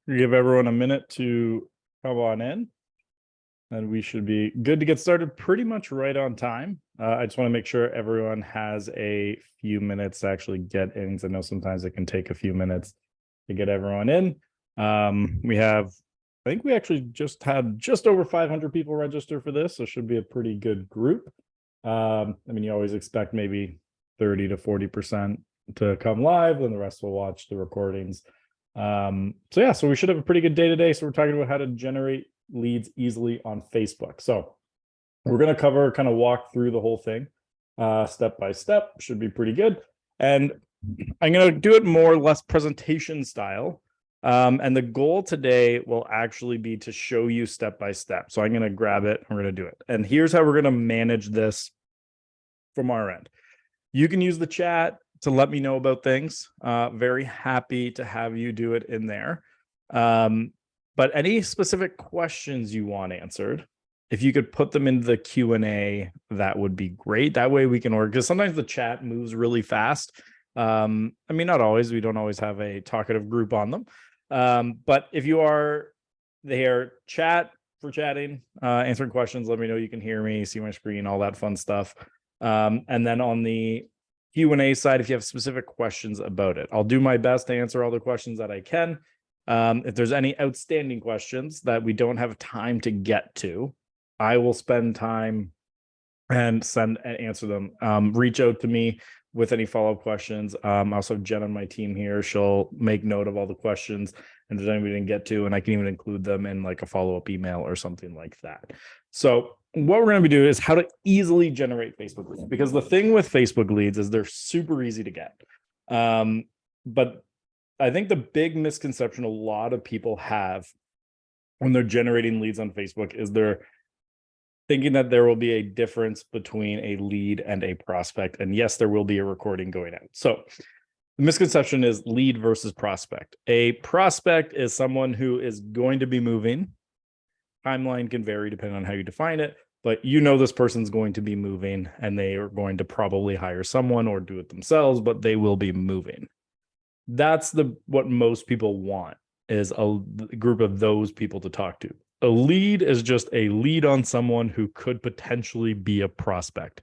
Give everyone a minute to come on in, and we should be good to get started pretty much right on time. I just want to make sure everyone has a few minutes to actually get in, because I know sometimes it can take a few minutes to get everyone in. I think we actually just had just over 500 people register for this, so it should be a pretty good group. I mean, you always expect maybe 30 to 40% to come live, and the rest will watch the recordings. So we should have a pretty good day today. So we're talking about how to generate leads easily on Facebook. So we're going to kind of walk through the whole thing step by step. Should be pretty good. And I'm going to do it more or less presentation style. And the goal today will actually be to show you step by step. So I'm going to grab it. I'm going to do it. And here's how we're going to manage this from our end. You can use the chat to let me know about things. Very happy to have you do it in there. But any specific questions you want answered, if you could put them into the Q&A, that would be great. That way we can order, because sometimes the chat moves really fast. I mean, not always. We don't always have a talkative group on them. But if you are there, chat for chatting, answering questions, let me know you can hear me, see my screen, all that fun stuff. And then on the Q&A side, if you have specific questions about it, I'll do my best to answer all the questions that I can. If there's any outstanding questions that we don't have time to get to, I will spend time and answer them. Reach out to me with any follow-up questions. I also have Jen on my team here. She'll make note of all the questions, and if there's any we didn't get to, and I can even include them in like a follow-up email or something like that. So what we're going to be doing is how to easily generate Facebook leads, because the thing with Facebook leads is they're super easy to get. But I think the big misconception a lot of people have when they're generating leads on Facebook is they're thinking that there will be a difference between a lead and a prospect. And yes, there will be a recording going out. So the misconception is lead versus prospect. A prospect is someone who is going to be moving. Timeline can vary depending on how you define it, but you know this person's going to be moving, and they are going to probably hire someone or do it themselves, but they will be moving. That's what most people want, is a group of those people to talk to. A lead is just a lead on someone who could potentially be a prospect.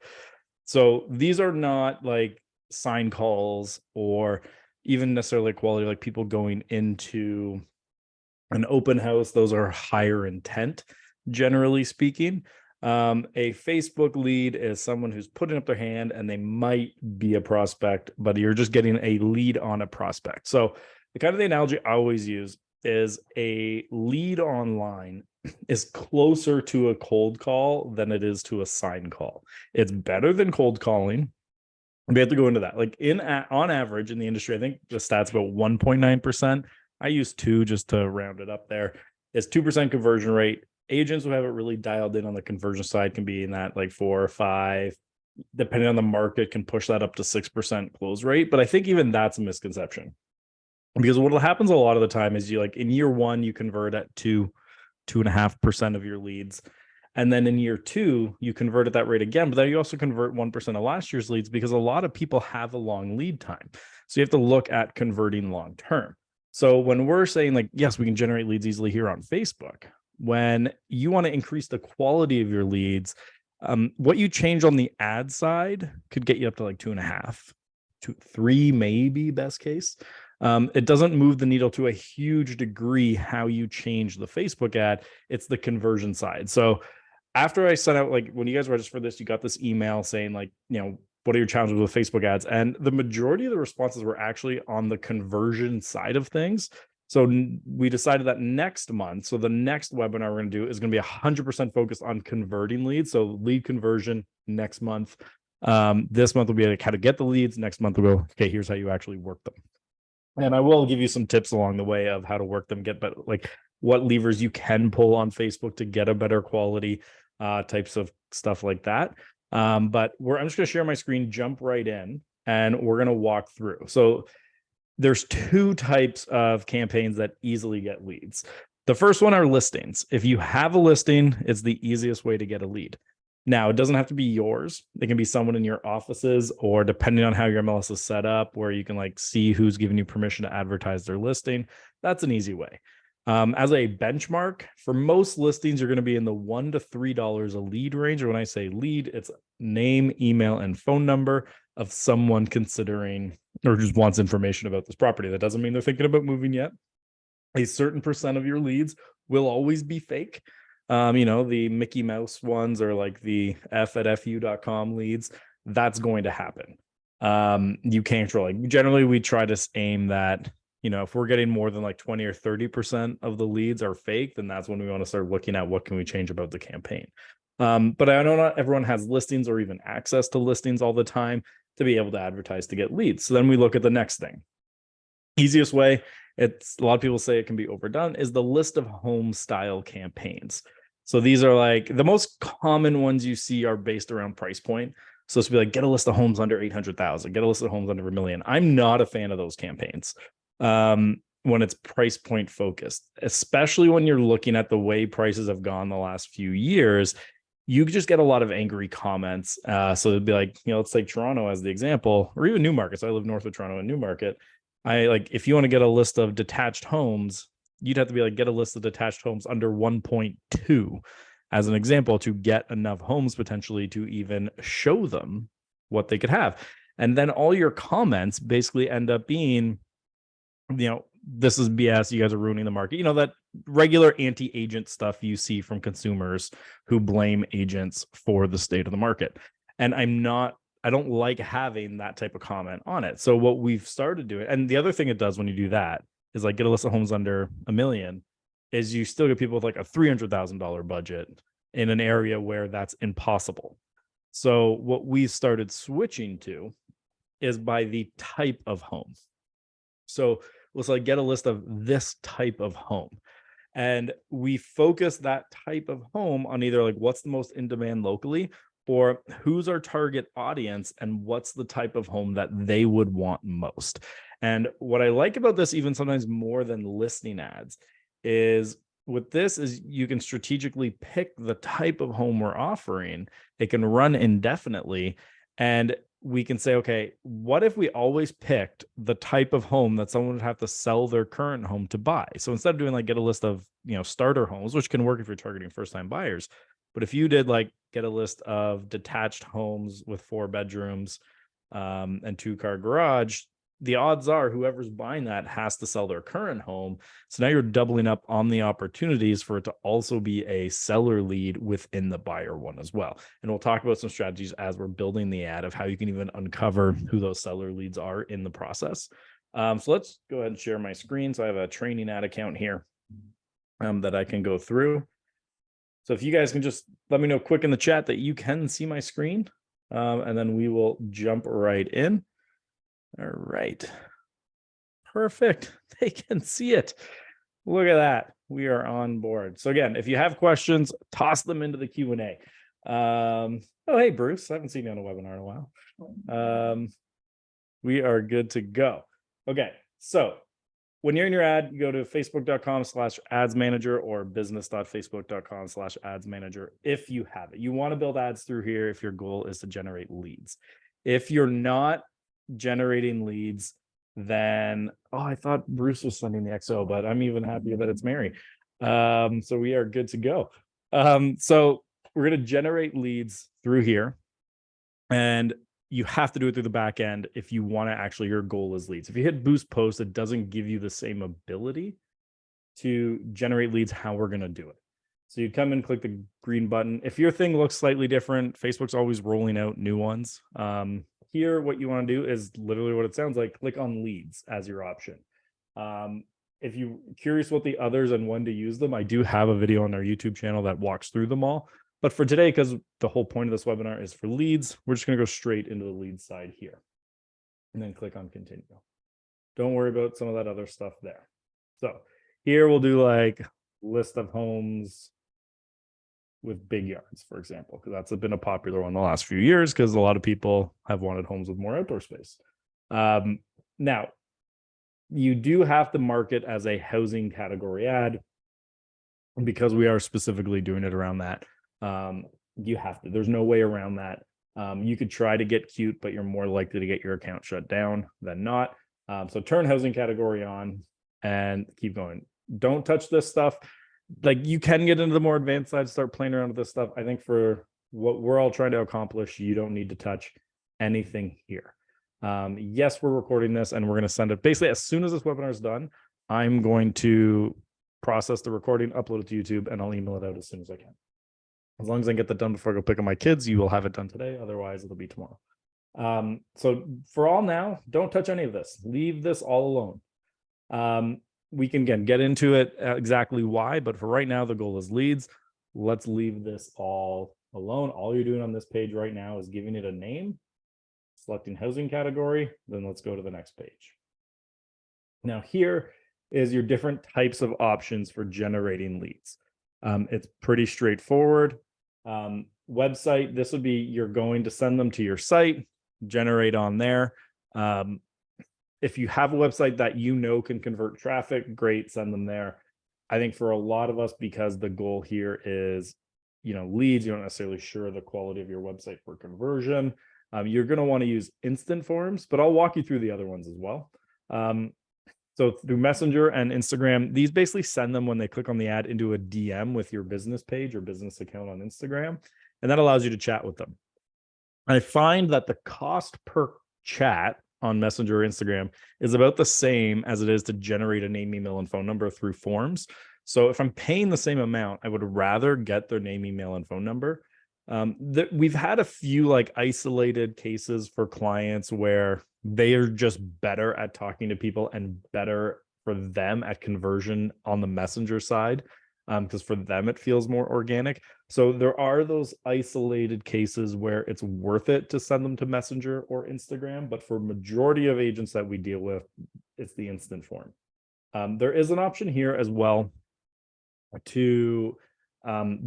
So these are not like sign calls or even necessarily quality, like people going into an open house. Those are higher intent, generally speaking. A Facebook lead is someone who's putting up their hand and they might be a prospect, but you're just getting a lead on a prospect. So the analogy I always use is a lead online is closer to a cold call than it is to a sign call. It's better than cold calling. We have to go into that. Like on average in the industry, I think the stats about 1.9%. I use 2 just to round it up there. Is 2% conversion rate. Agents who have it really dialed in on the conversion side can be in that like 4 or 5, depending on the market, can push that up to 6% close rate. But I think even that's a misconception, because what happens a lot of the time is you like in year 1, you convert at 2.5% of your leads. And then in year 2, you convert at that rate again, but then you also convert 1% of last year's leads, because a lot of people have a long lead time. So you have to look at converting long term. So when we're saying like, yes, we can generate leads easily here on Facebook, when you want to increase the quality of your leads, what you change on the ad side could get you up to like 2.5 to 3, maybe best case. It doesn't move the needle to a huge degree how you change the Facebook ad. It's the conversion side. So after I sent out, like when you guys registered for this, you got this email saying like, what are your challenges with Facebook ads? And the majority of the responses were actually on the conversion side of things. So we decided that next month, so the next webinar we're going to do is going to be 100% focused on converting leads. So lead conversion next month. This month will be like how to get the leads. Next month we'll go, okay, here's how you actually work them. And I will give you some tips along the way of how to work them, but like what levers you can pull on Facebook to get a better quality, types of stuff like that. But I'm just going to share my screen, jump right in, and we're going to walk through. So there's 2 types of campaigns that easily get leads. The first one are listings. If you have a listing, it's the easiest way to get a lead. Now, it doesn't have to be yours. It can be someone in your offices, or depending on how your MLS is set up, where you can like see who's giving you permission to advertise their listing. That's an easy way. As a benchmark, for most listings, you're going to be in the $1 to $3 a lead range. Or when I say lead, it's name, email, and phone number of someone considering or just wants information about this property. That doesn't mean they're thinking about moving yet. A certain percent of your leads will always be fake. The Mickey Mouse ones or like the f@fu.com leads, that's going to happen. You can't control. Like generally, we try to aim that, if we're getting more than like 20 or 30% of the leads are fake, then that's when we want to start looking at what can we change about the campaign. But I know not everyone has listings or even access to listings all the time to be able to advertise to get leads. So then we look at the next thing. Easiest way, it's a lot of people say it can be overdone, is the list of home style campaigns. So these are like the most common ones you see are based around price point. So it's be like, get a list of homes under 800,000, get a list of homes under $1 million. I'm not a fan of those campaigns when it's price point focused, especially when you're looking at the way prices have gone the last few years. You just get a lot of angry comments. So it'd be like, let's take Toronto as the example, or even Newmarket. So I live north of Toronto in Newmarket. If you want to get a list of detached homes, you'd have to be like, get a list of detached homes under 1.2 as an example to get enough homes potentially to even show them what they could have. And then all your comments basically end up being, this is BS. You guys are ruining the market. That regular anti-agent stuff you see from consumers who blame agents for the state of the market. And I don't like having that type of comment on it. So what we've started doing, and the other thing it does when you do that is like get a list of homes under $1 million, is you still get people with like a $300,000 budget in an area where that's impossible. So what we started switching to is by the type of home. So let's like get a list of this type of home. And we focus that type of home on either like what's the most in demand locally, or who's our target audience and what's the type of home that they would want most. And what I like about this, even sometimes more than listing ads, is with this is you can strategically pick the type of home we're offering. It can run indefinitely. And we can say, okay, what if we always picked the type of home that someone would have to sell their current home to buy? So instead of doing like get a list of, starter homes, which can work if you're targeting first-time buyers, but if you did like get a list of detached homes with 4 bedrooms and 2-car garage, the odds are whoever's buying that has to sell their current home. So now you're doubling up on the opportunities for it to also be a seller lead within the buyer one as well. And we'll talk about some strategies as we're building the ad of how you can even uncover who those seller leads are in the process. So let's go ahead and share my screen. So I have a training ad account here that I can go through. So if you guys can just let me know quick in the chat that you can see my screen, and then we will jump right in. All right. Perfect. They can see it. Look at that. We are on board. So again, if you have questions, toss them into the Q&A. Oh, hey, Bruce. I haven't seen you on a webinar in a while. We are good to go. Okay. So when you're in your ad, you go to facebook.com/ads manager or business.facebook.com/ads manager. If you have it, you want to build ads through here if your goal is to generate leads. If you're not generating leads, then I thought Bruce was sending the XO, but I'm even happier that it's Mary. So we are good to go. So we're going to generate leads through here, and you have to do it through the back end if you want to actually, your goal is leads. If you hit boost post, it doesn't give you the same ability to generate leads how we're going to do it. So you come and click the green button. If your thing looks slightly different, Facebook's always rolling out new ones. Here, what you want to do is literally what it sounds like. Click on leads as your option. If you're curious what the others and when to use them, I do have a video on our YouTube channel that walks through them all. But for today, because the whole point of this webinar is for leads, we're just going to go straight into the lead side here and then click on continue. Don't worry about some of that other stuff there. So here we'll do like list of homes with big yards, for example, because that's been a popular one the last few years because a lot of people have wanted homes with more outdoor space. Now, you do have to market as a housing category ad because we are specifically doing it around that. You have to. There's no way around that. You could try to get cute, but you're more likely to get your account shut down than not. So turn housing category on and keep going. don't touch this stuff. Like, you can get into the more advanced side, start playing around with this stuff. I think for what we're all trying to accomplish, you don't need to touch anything here. Yes, we're recording this and we're going to send it basically as soon as this webinar is done. I'm going to process the recording, upload it to YouTube, and I'll email it out as soon as I can. As long as I get that done before I go pick up my kids, you will have it done today. Otherwise, it'll be tomorrow. So for all now, don't touch any of this. Leave this all alone. We can, again, get into it exactly why, but for right now, the goal is leads. Let's leave this all alone. All you're doing on this page right now is giving it a name, selecting housing category, then let's go to the next page. Now here is your different types of options for generating leads. It's pretty straightforward. Website, this would be, you're going to send them to your site, generate on there. If you have a website that you know can convert traffic, great, send them there. I think for a lot of us, because the goal here is, leads, you're not necessarily sure the quality of your website for conversion. You're going to want to use instant forms, but I'll walk you through the other ones as well. So through Messenger and Instagram, these basically send them when they click on the ad into a DM with your business page or business account on Instagram, and that allows you to chat with them. I find that the cost per chat on Messenger or Instagram is about the same as it is to generate a name, email, and phone number through forms. So if I'm paying the same amount, I would rather get their name, email, and phone number. We've had a few like isolated cases for clients where they are just better at talking to people and better for them at conversion on the Messenger side, because for them it feels more organic. So there are those isolated cases where it's worth it to send them to Messenger or Instagram, but for majority of agents that we deal with, it's the instant form. There is an option here as well to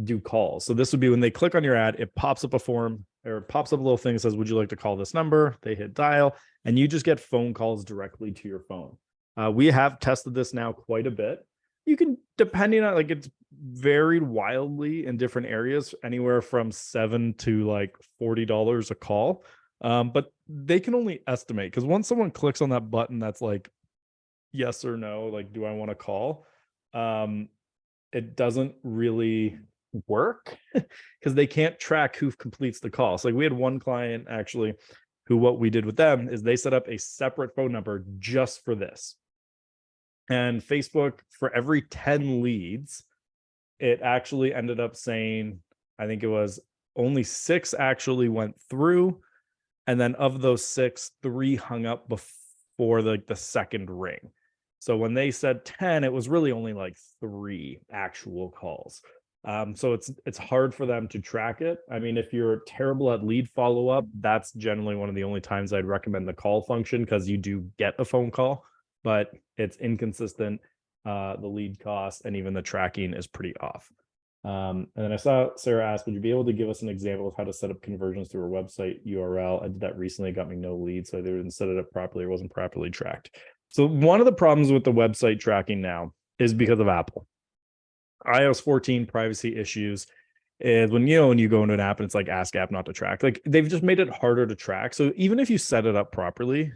do calls. So this would be when they click on your ad, it pops up a form, or it pops up a little thing that says, would you like to call this number? They hit dial, and you just get phone calls directly to your phone. We have tested this now quite a bit. You can, depending on, like, it's varied wildly in different areas, anywhere from $7 to like $40 a call. But they can only estimate, because once someone clicks on that button that's like yes or no, like, do I want to call? It doesn't really work because they can't track who completes the call. So like, we had one client actually who, what we did with them is they set up a separate phone number just for this. And Facebook, for every 10 leads, it actually ended up saying, I think it was only 6 actually went through. And then of those 6, 3 hung up before the second ring. So when they said 10, it was really only like 3 actual calls. So it's hard for them to track it. I mean, if you're terrible at lead follow-up, that's generally one of the only times I'd recommend the call function, because you do get a phone call, but it's inconsistent. The lead cost and even the tracking is pretty off. And then I saw Sarah ask, would you be able to give us an example of how to set up conversions through a website URL? I did that recently, it got me no leads, so I didn't set it up properly, or wasn't properly tracked. So one of the problems with the website tracking now is because of Apple. iOS 14 privacy issues is when you go into an app and it's like ask app not to track. Like, they've just made it harder to track. So even if you set it up properly,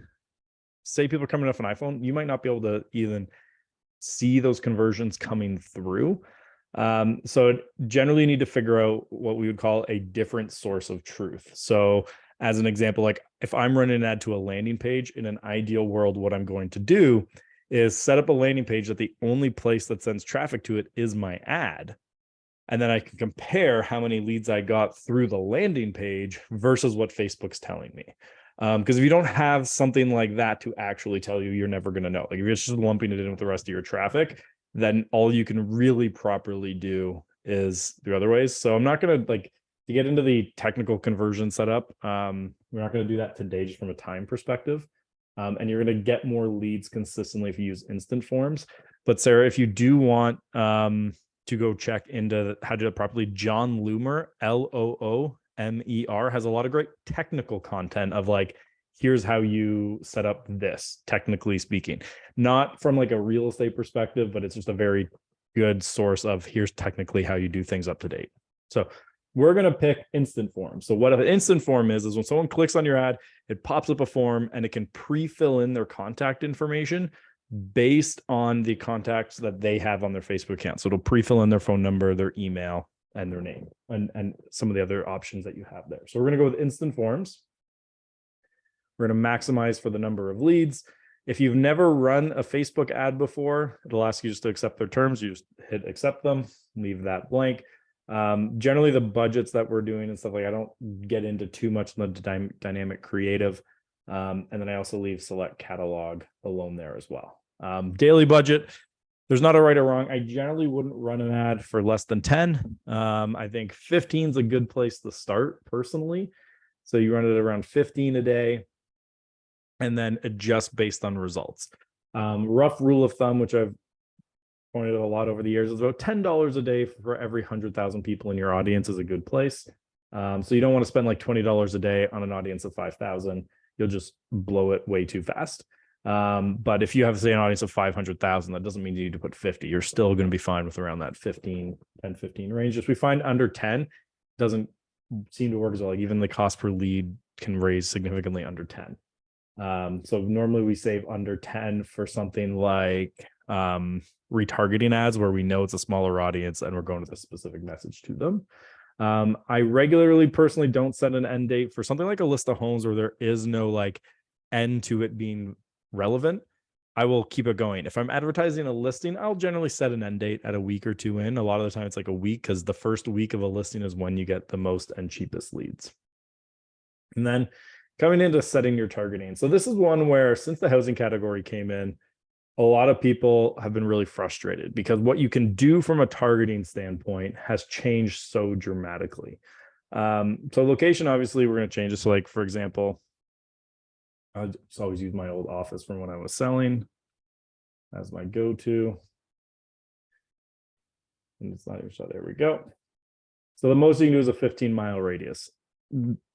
say people are coming off an iPhone, you might not be able to even see those conversions coming through. So generally you need to figure out what we would call a different source of truth. So as an example, like if I'm running an ad to a landing page, in an ideal world, what I'm going to do is set up a landing page that the only place that sends traffic to it is my ad. And then I can compare how many leads I got through the landing page versus what Facebook's telling me. Because if you don't have something like that to actually tell you, you're never going to know. Like, if you're just lumping it in with the rest of your traffic, then all you can really properly do is the other ways. So I'm not going to to get into the technical conversion setup. We're not going to do that today, just from a time perspective. And you're going to get more leads consistently if you use instant forms. But Sarah, if you do want to go check into how to do it properly, John Loomer, Loomer, has a lot of great technical content of like, here's how you set up this, technically speaking, not from like a real estate perspective, but it's just a very good source of here's technically how you do things up to date. So we're going to pick instant form. So what an instant form is when someone clicks on your ad, it pops up a form and it can pre-fill in their contact information based on the contacts that they have on their Facebook account. So it'll pre-fill in their phone number, their email, and their name, and some of the other options that you have there. So we're going to go with instant forms. We're going to maximize for the number of leads. If you've never run a Facebook ad before, it'll ask you just to accept their terms. You just hit accept them, leave that blank. Generally, the budgets that we're doing and stuff like, I don't get into too much in the dynamic creative. And then I also leave select catalog alone there as well. Daily budget, there's not a right or wrong. I generally wouldn't run an ad for less than 10. I think 15 is a good place to start personally. So you run it around 15 a day and then adjust based on results. Rough rule of thumb, which I've pointed out a lot over the years, is about $10 a day for every 100,000 people in your audience is a good place. So you don't want to spend like $20 a day on an audience of 5,000. You'll just blow it way too fast. But if you have, say, an audience of 500,000, that doesn't mean you need to put 50. You're still going to be fine with around that 10, 15 range. If we find under 10, doesn't seem to work as well. Like even the cost per lead can raise significantly under 10. So normally we save under 10 for something like retargeting ads where we know it's a smaller audience and we're going with a specific message to them. I regularly personally don't set an end date for something like a list of homes where there is no like end to it being relevant. I will keep it going. If I'm advertising a listing, I'll generally set an end date at a week or two in. A lot of the time it's like a week because the first week of a listing is when you get the most and cheapest leads. And then coming into setting your targeting. So this is one where since the housing category came in, a lot of people have been really frustrated because what you can do from a targeting standpoint has changed so dramatically. So location, obviously, we're going to change it. So like, for example, I just always use my old office from when I was selling as my go-to. And it's not even so. There we go. So the most you can do is a 15-mile radius.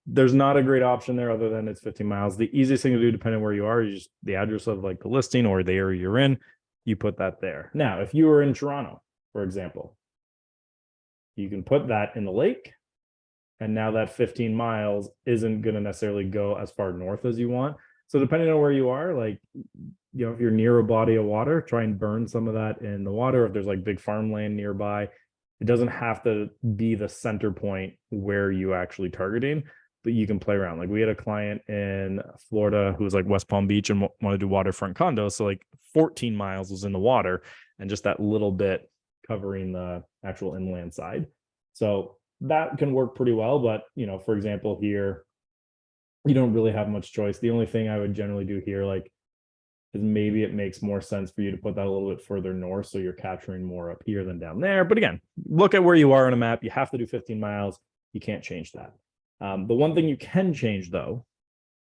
There's not a great option there other than it's 15 miles. The easiest thing to do, depending on where you are, is just the address of like the listing or the area you're in. You put that there. Now, if you were in Toronto, for example, you can put that in the lake. And now that 15 miles isn't going to necessarily go as far north as you want. So depending on where you are, like, you know, if you're near a body of water, try and burn some of that in the water. If there's like big farmland nearby, it doesn't have to be the center point where you actually targeting, but you can play around. Like we had a client in Florida who was like West Palm Beach and wanted to do waterfront condos. So like 14 miles was in the water and just that little bit covering the actual inland side. So that can work pretty well. But, you know, for example, here, you don't really have much choice. The only thing I would generally do here, like, is maybe it makes more sense for you to put that a little bit further north. So you're capturing more up here than down there. But again, look at where you are on a map. You have to do 15 miles. You can't change that. The one thing you can change though,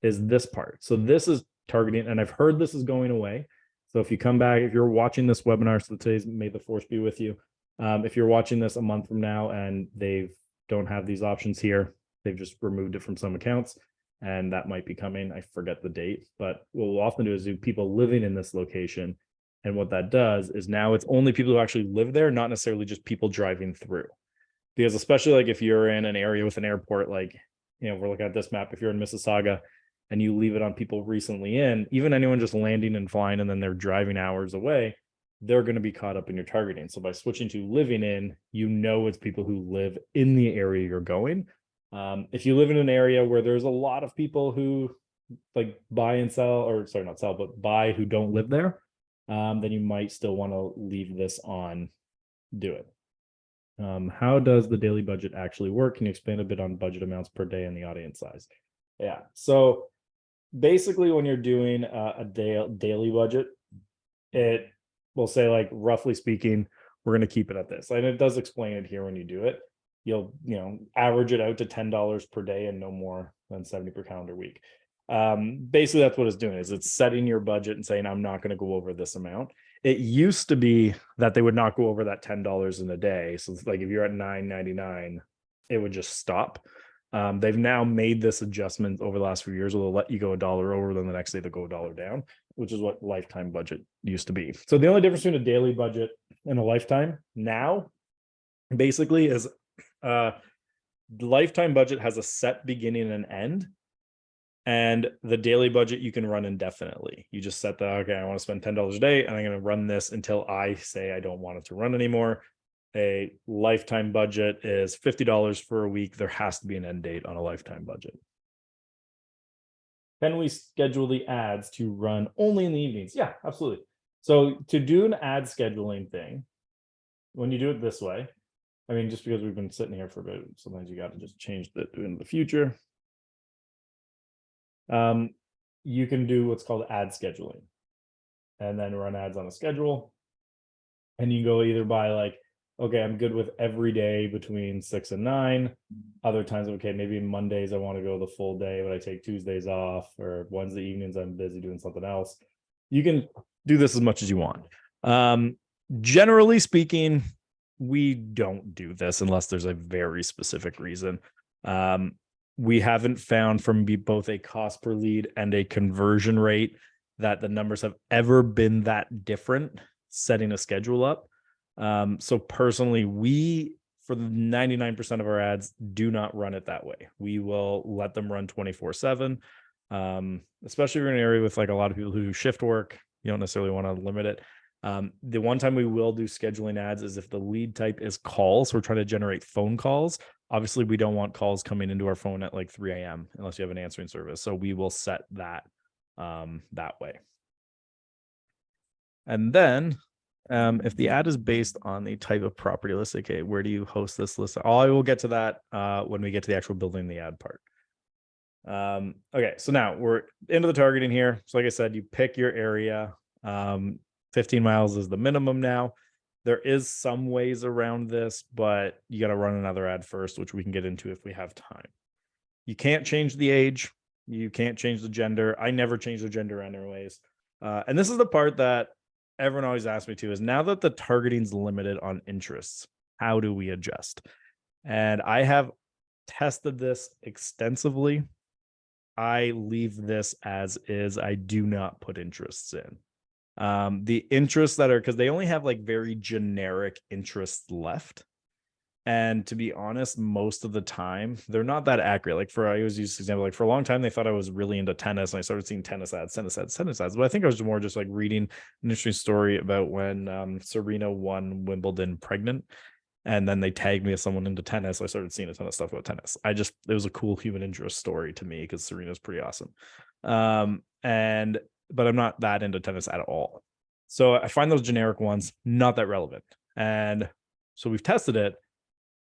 is this part. So this is targeting, and I've heard this is going away. So if you come back, if you're watching this webinar, so today's May the Force be with you. If you're watching this a month from now and they don't have these options here, they've just removed it from some accounts. And that might be coming. I forget the date, but what we'll often do is do people living in this location. And what that does is now it's only people who actually live there, not necessarily just people driving through. Because especially like if you're in an area with an airport, like, you know, we're looking at this map, if you're in Mississauga and you leave it on people recently in, even anyone just landing and flying and then they're driving hours away, they're going to be caught up in your targeting. So by switching to living in, you know, it's people who live in the area you're going. If you live in an area where there's a lot of people who like buy and sell, or sorry, not sell, but buy who don't live there, then you might still want to leave this on, do it. How does the daily budget actually work? Can you expand a bit on budget amounts per day and the audience size? Yeah. So basically when you're doing a daily budget, it will say like, roughly speaking, we're going to keep it at this. And it does explain it here when you do it. You'll, you know, average it out to $10 per day and no more than 70 per calendar week. Basically that's what it's doing, is it's setting your budget and saying, I'm not going to go over this amount. It used to be that they would not go over that $10 in a day. So it's like if you're at $9.99, it would just stop. They've now made this adjustment over the last few years where they'll let you go $1 over, then the next day they'll go $1 down, which is what lifetime budget used to be. So the only difference between a daily budget and a lifetime now basically is, the lifetime budget has a set beginning and end, And the daily budget you can run indefinitely. You just set the, okay, I want to spend $10 a day and I'm going to run this until I say I don't want it to run anymore. A lifetime budget is $50 for a week. There has to be an end date on a lifetime budget. Can we schedule the ads to run only in the evenings? Yeah, absolutely. So to do an ad scheduling thing, when you do it this way, I mean, just because we've been sitting here for a bit, sometimes you got to just change that in the future. You can do what's called ad scheduling and then run ads on a schedule. And you go either by like, okay, I'm good with every day between 6 and 9. Other times, okay, maybe Mondays I want to go the full day, but I take Tuesdays off, or Wednesday evenings I'm busy doing something else. You can do this as much as you want. Generally speaking, we don't do this unless there's a very specific reason. We haven't found from both a cost per lead and a conversion rate that the numbers have ever been that different setting a schedule up. So personally, we, for the 99% of our ads, do not run it that way. We will let them run 24/7, especially if you're in an area with like a lot of people who shift work. You don't necessarily want to limit it. The one time we will do scheduling ads is if the lead type is calls. We're trying to generate phone calls. Obviously, we don't want calls coming into our phone at like 3 a.m. unless you have an answering service. So we will set that that way. And then if the ad is based on the type of property listed, okay, where do you host this list? Oh, I will get to that when we get to the actual building the ad part. Okay, so now we're into the targeting here. So like I said, you pick your area. 15 miles is the minimum now. There is some ways around this, but you got to run another ad first, which we can get into if we have time. You can't change the age. You can't change the gender. I never change the gender anyways. And this is the part that everyone always asks me to, is now that the targeting's limited on interests, how do we adjust? And I have tested this extensively. I leave this as is. I do not put interests in. The interests that are, because they only have like very generic interests left. And to be honest, most of the time, they're not that accurate. Like I always use this example, like for a long time, they thought I was really into tennis and I started seeing tennis ads. But I think I was more just like reading an interesting story about when Serena won Wimbledon pregnant. And then they tagged me as someone into tennis. So I started seeing a ton of stuff about tennis. It was a cool human interest story to me because Serena's pretty awesome. But I'm not that into tennis at all. So I find those generic ones not that relevant. And so we've tested it.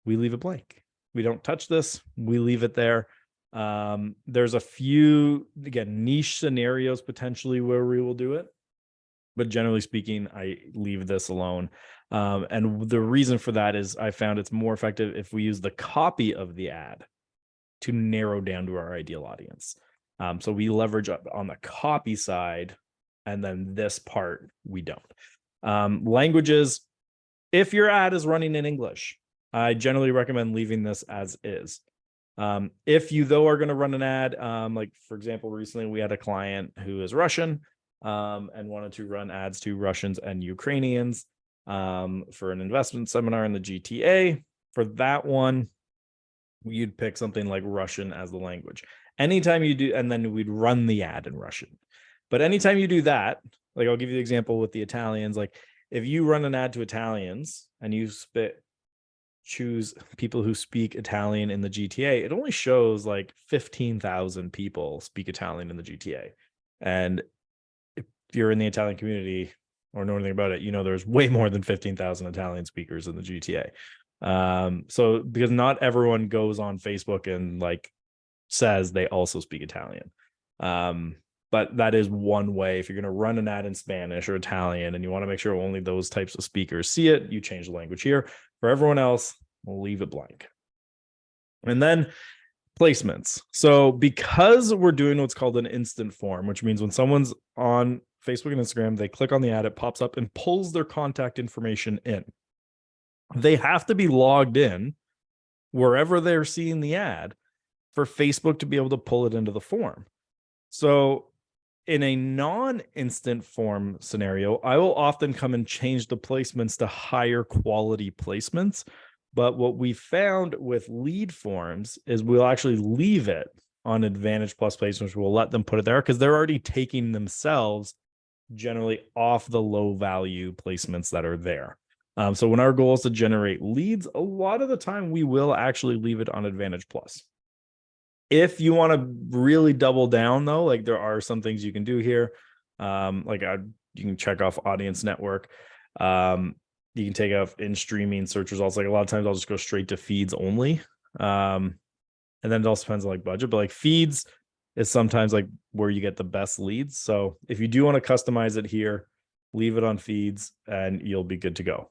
We leave it blank. We don't touch this. We leave it there. There's a few, again, niche scenarios potentially where we will do it. But generally speaking, I leave this alone. And the reason for that is I found it's more effective if we use the copy of the ad to narrow down to our ideal audience. So we leverage up on the copy side, and then this part we don't. Languages, if your ad is running in English, I generally recommend leaving this as is. If you, though, are going to run an ad, like, for example, recently we had a client who is Russian and wanted to run ads to Russians and Ukrainians for an investment seminar in the GTA. For that one, you'd pick something like Russian as the language. Anytime you do, and then we'd run the ad in Russian. But anytime you do that, like I'll give you the example with the Italians, like if you run an ad to Italians and you choose people who speak Italian in the GTA, it only shows like 15,000 people speak Italian in the GTA. And if you're in the Italian community or know anything about it, you know there's way more than 15,000 Italian speakers in the GTA. So because not everyone goes on Facebook and like says they also speak Italian. But that is one way. If you're going to run an ad in Spanish or Italian and you want to make sure only those types of speakers see it, you change the language here. For everyone else, we'll leave it blank. And then placements. So because we're doing what's called an instant form, which means when someone's on Facebook and Instagram, they click on the ad, it pops up and pulls their contact information in. They have to be logged in wherever they're seeing the ad for Facebook to be able to pull it into the form. So in a non-instant form scenario, I will often come and change the placements to higher quality placements. But what we found with lead forms is we'll actually leave it on Advantage Plus placements. We'll let them put it there because they're already taking themselves generally off the low value placements that are there. So when our goal is to generate leads, a lot of the time we will actually leave it on Advantage Plus. If you want to really double down though, like there are some things you can do here. You can check off audience network. You can take off in streaming search results. Like a lot of times I'll just go straight to feeds only. And then it also depends on like budget, but like feeds is sometimes like where you get the best leads. So if you do want to customize it here, leave it on feeds and you'll be good to go.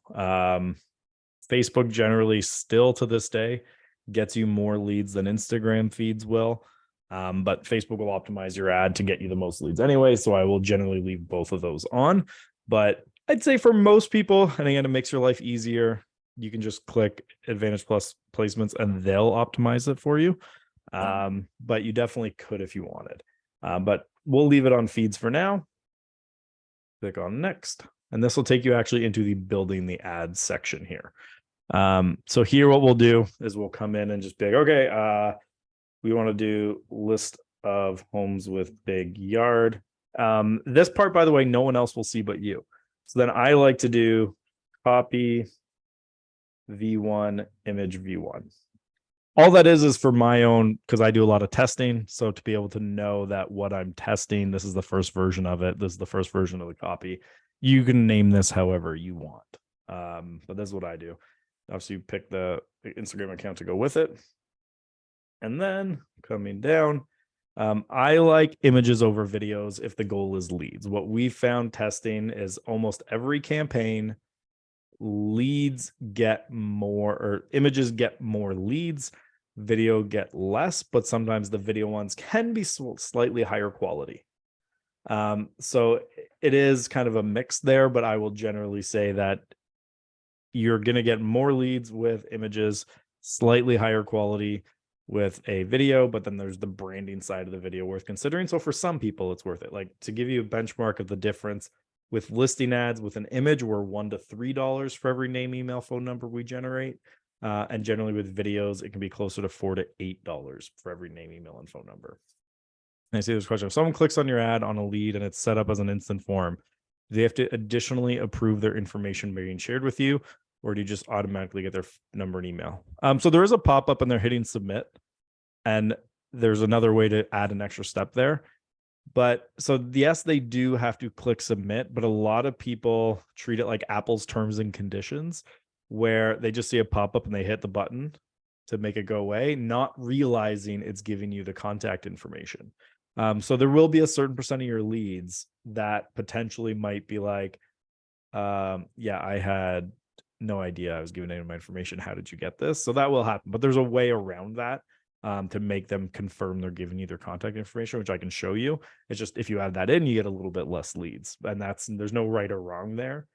Facebook generally still to this day gets you more leads than Instagram feeds will. But Facebook will optimize your ad to get you the most leads anyway. So I will generally leave both of those on. But I'd say for most people, and again, it makes your life easier, you can just click Advantage Plus placements and they'll optimize it for you. But you definitely could if you wanted. But we'll leave it on feeds for now. Click on next. And this will take you actually into the building the ads section here. So here what we'll do is we'll come in and just be like, okay, we want to do list of homes with big yard. This part, by the way, no one else will see but you. So then I like to do copy V1 image V1. All that is for my own, because I do a lot of testing. So to be able to know that what I'm testing, this is the first version of it. This is the first version of the copy. You can name this however you want. But this is what I do. Obviously, you pick the Instagram account to go with it. And then coming down, I like images over videos if the goal is leads. What we found testing is almost every campaign, leads get more, or images get more leads, video get less, but sometimes the video ones can be slightly higher quality. So it is kind of a mix there, but I will generally say that you're going to get more leads with images, slightly higher quality with a video, but then there's the branding side of the video worth considering. So for some people, it's worth it. Like to give you a benchmark of the difference with listing ads with an image, we're $1 to $3 for every name, email, phone number we generate. And generally with videos, it can be closer to $4 to $8 for every name, email, and phone number. And I see this question. If someone clicks on your ad on a lead and it's set up as an instant form, do they have to additionally approve their information being shared with you, or do you just automatically get their number and email? So there is a pop-up and they're hitting submit, and there's another way to add an extra step there. But so yes, they do have to click submit, but a lot of people treat it like Apple's terms and conditions, where they just see a pop-up and they hit the button to make it go away, not realizing it's giving you the contact information. So there will be a certain percent of your leads that potentially might be like, yeah, I had no idea I was giving any of my information. How did you get this? So that will happen, but there's a way around that to make them confirm they're giving you their contact information, which I can show you. It's just, if you add that in, you get a little bit less leads, and there's no right or wrong there.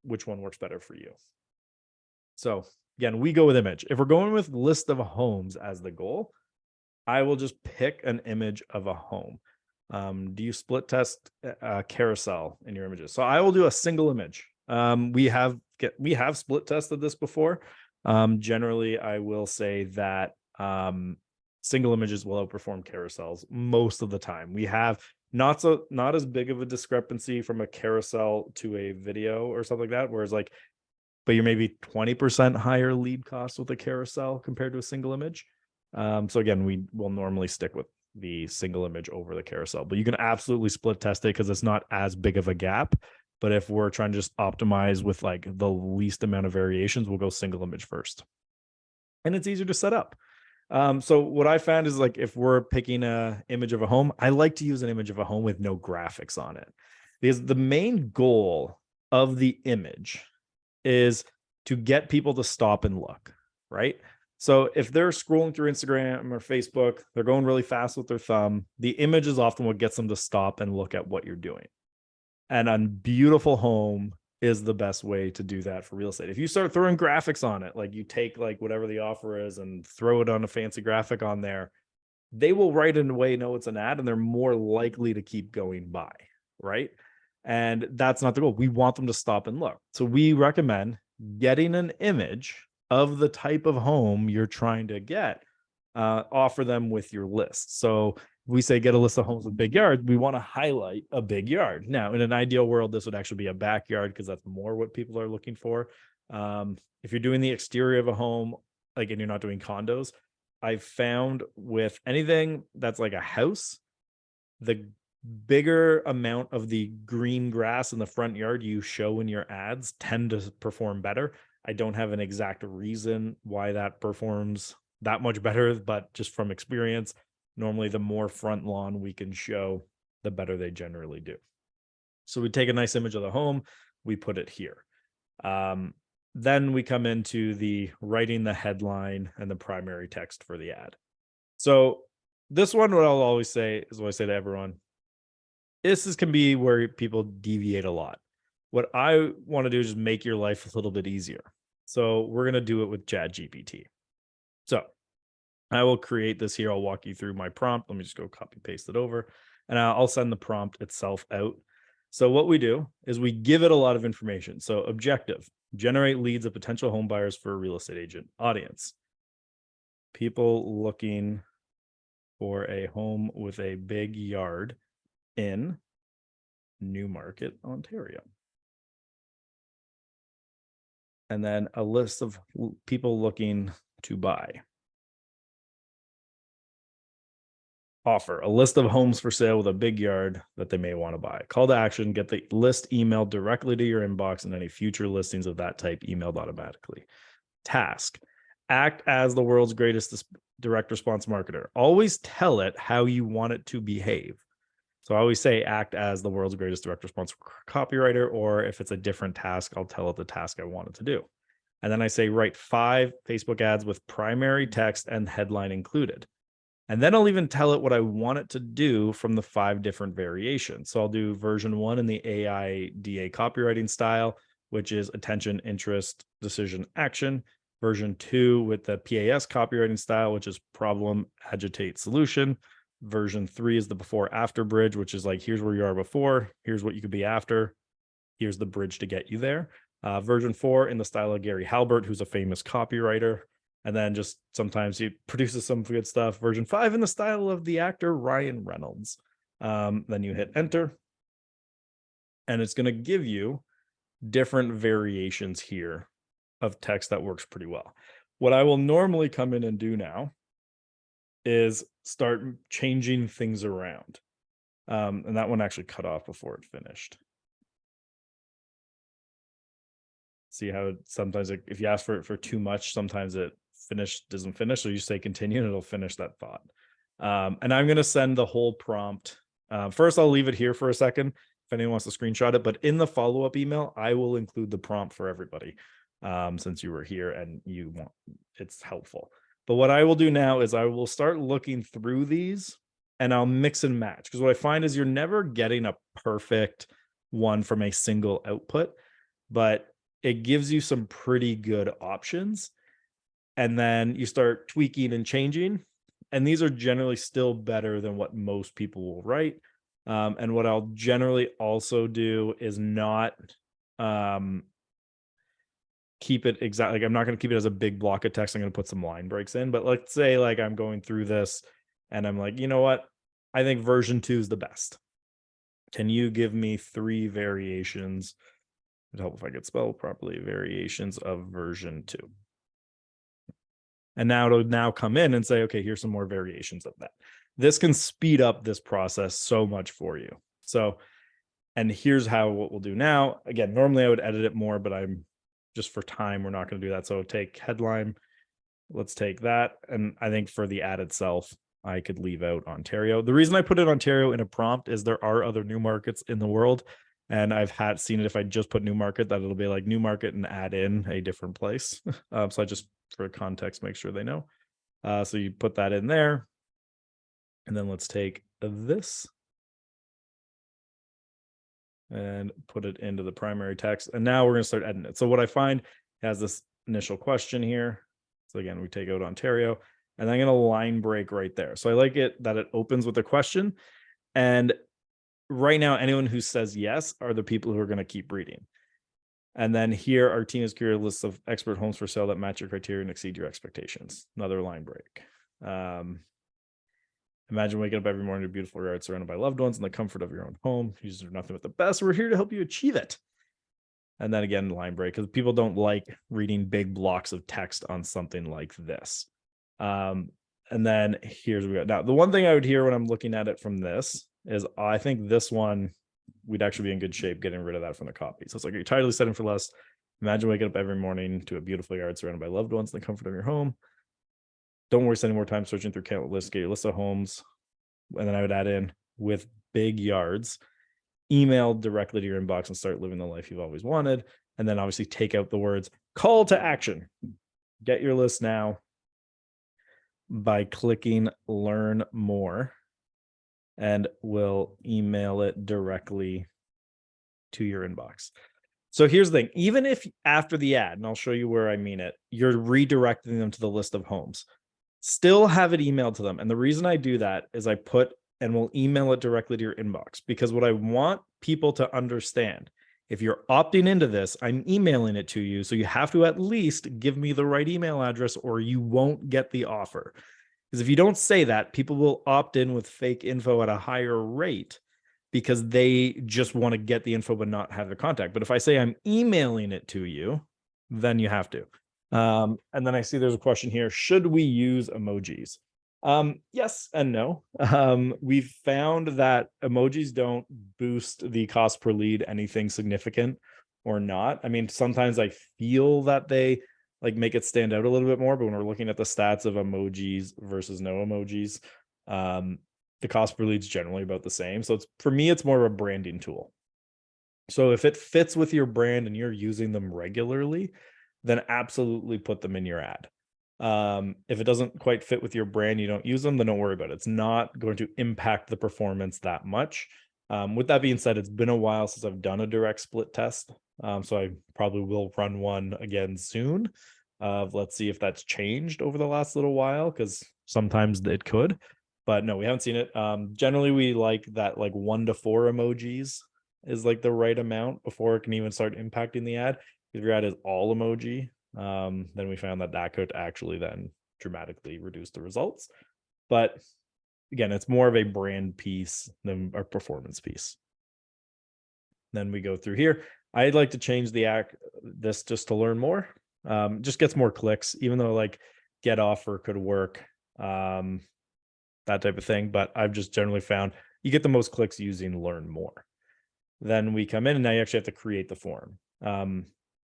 Which one works better for you. So again, we go with image. If we're going with list of homes as the goal, I will just pick an image of a home. Do you split test carousel in your images? So I will do a single image. We have split tested this before. Generally, I will say that single images will outperform carousels most of the time. We have not as big of a discrepancy from a carousel to a video or something like that, whereas but you're maybe 20% higher lead cost with a carousel compared to a single image. So again, we will normally stick with the single image over the carousel, but you can absolutely split test it because it's not as big of a gap. But if we're trying to just optimize with like the least amount of variations, we'll go single image first. And it's easier to set up. So what I found is, like, if we're picking a image of a home, I like to use an image of a home with no graphics on it, because the main goal of the image is to get people to stop and look, right? So if they're scrolling through Instagram or Facebook, they're going really fast with their thumb, the image is often what gets them to stop and look at what you're doing. And a beautiful home is the best way to do that for real estate. If you start throwing graphics on it, like you take like whatever the offer is and throw it on a fancy graphic on there, they will right away know it's an ad, and they're more likely to keep going by, right? And that's not the goal. We want them to stop and look. So we recommend getting an image of the type of home you're trying to get offer them with your list. So we say get a list of homes with big yards, we want to highlight a big yard. Now, in an ideal world, this would actually be a backyard because that's more what people are looking for. If you're doing the exterior of a home, like, and you're not doing condos, I've found with anything that's like a house, the bigger amount of the green grass in the front yard you show in your ads tend to perform better. I don't have an exact reason why that performs that much better, but just from experience, normally the more front lawn we can show, the better they generally do. So we take a nice image of the home, we put it here. Then we come into the writing the headline and the primary text for the ad. So this one, what I'll always say is what I say to everyone. This can be where people deviate a lot. What I want to do is just make your life a little bit easier. So we're going to do it with ChatGPT. So I will create this here. I'll walk you through my prompt. Let me just go copy paste it over, and I'll send the prompt itself out. So what we do is we give it a lot of information. So objective, generate leads of potential home buyers for a real estate agent. Audience, people looking for a home with a big yard in Newmarket, Ontario. And then a list of people looking to buy. Offer, a list of homes for sale with a big yard that they may want to buy. Call to action, get the list emailed directly to your inbox, and any future listings of that type emailed automatically. Task, act as the world's greatest direct response marketer. Always tell it how you want it to behave. So I always say act as the world's greatest direct response copywriter, or if it's a different task, I'll tell it the task I want it to do. And then I say write 5 Facebook ads with primary text and headline included. And then I'll even tell it what I want it to do from the 5 different variations. So I'll do version 1 in the AIDA copywriting style, which is attention, interest, decision, action. Version 2 with the PAS copywriting style, which is problem, agitate, solution. Version 3 is the before after bridge, which is like, here's where you are before, here's what you could be after, here's the bridge to get you there. Version 4 in the style of Gary Halbert, who's a famous copywriter. And then just sometimes he produces some good stuff. Version 5 in the style of the actor Ryan Reynolds. Then you hit enter. And it's going to give you different variations here of text that works pretty well. What I will normally come in and do now is start changing things around. And that one actually cut off before it finished. See how sometimes if you ask for it for too much, sometimes it doesn't finish. So you say continue and it'll finish that thought. And I'm going to send the whole prompt. First, I'll leave it here for a second if anyone wants to screenshot it. But in the follow-up email, I will include the prompt for everybody since you were here and it's helpful. But what I will do now is I will start looking through these and I'll mix and match. Because what I find is you're never getting a perfect one from a single output, but it gives you some pretty good options. And then you start tweaking and changing. And these are generally still better than what most people will write. And what I'll generally also do is not keep it exactly, like I'm not going to keep it as a big block of text. I'm going to put some line breaks in. But let's say like I'm going through this and I'm like, you know what? I think version 2 is the best. Can you give me 3 variations? It'd help if I could spell properly. Variations of version 2. And now it'll now come in and say, okay, here's some more variations of that. This can speed up this process so much for you. So, and here's what we'll do now. Again, normally I would edit it more, but I'm just for time, we're not going to do that. So take headline. Let's take that. And I think for the ad itself, I could leave out Ontario. The reason I put it Ontario in a prompt is there are other new markets in the world. And I've seen it if I just put Newmarket, that it'll be like Newmarket and add in a different place. So I just, for context, make sure they know. So you put that in there. And then let's take this and put it into the primary text. And now we're going to start editing it. So what I find has this initial question here. So again, we take out Ontario and I'm going to line break right there. So I like it that it opens with a question. And right now, anyone who says yes are the people who are going to keep reading. And then here, our team has curated a list of expert homes for sale that match your criteria and exceed your expectations. Another line break. Imagine waking up every morning to a beautiful yard surrounded by loved ones in the comfort of your own home. You deserve nothing but the best. We're here to help you achieve it. And then again, line break, because people don't like reading big blocks of text on something like this. And then here's what we got. Now, the one thing I would hear when I'm looking at it from this is I think this one, we'd actually be in good shape getting rid of that from the copy. So it's like, you're tired of setting for less. Imagine waking up every morning to a beautiful yard surrounded by loved ones in the comfort of your home. Don't waste any more time searching through countless lists. Get your list of homes. And then I would add in with big yards, email directly to your inbox and start living the life you've always wanted. And then obviously take out the words call to action. Get your list now by clicking learn more, and we'll email it directly to your inbox. So here's the thing, even if after the ad, and I'll show you where I mean it, you're redirecting them to the list of homes, still have it emailed to them. And the reason I do that is I put and we'll email it directly to your inbox, because what I want people to understand, if you're opting into this, I'm emailing it to you. So you have to at least give me the right email address or you won't get the offer. Because if you don't say that, people will opt in with fake info at a higher rate because they just want to get the info but not have the contact. But if I say I'm emailing it to you, then you have to. And then I see there's a question here. Should we use emojis? Yes and no. We've found that emojis don't boost the cost per lead anything significant or not. I mean, sometimes I feel that they like make it stand out a little bit more, but when we're looking at the stats of emojis versus no emojis, the cost per lead is generally about the same. So it's, for me, it's more of a branding tool. So if it fits with your brand and you're using them regularly, then absolutely put them in your ad. If it doesn't quite fit with your brand, you don't use them, then don't worry about it. It's not going to impact the performance that much. With that being said, it's been a while since I've done a direct split test. So I probably will run one again soon. Let's see if that's changed over the last little while, because sometimes it could, but no, we haven't seen it. Generally we like that, like 1 to 4 emojis is like the right amount before it can even start impacting the ad. If your ad is all emoji, then we found that that could actually then dramatically reduce the results. But again, it's more of a brand piece than a performance piece. Then we go through here. I'd like to change this just to learn more. Just gets more clicks, even though like get offer could work, that type of thing. But I've just generally found you get the most clicks using learn more. Then we come in and now you actually have to create the form.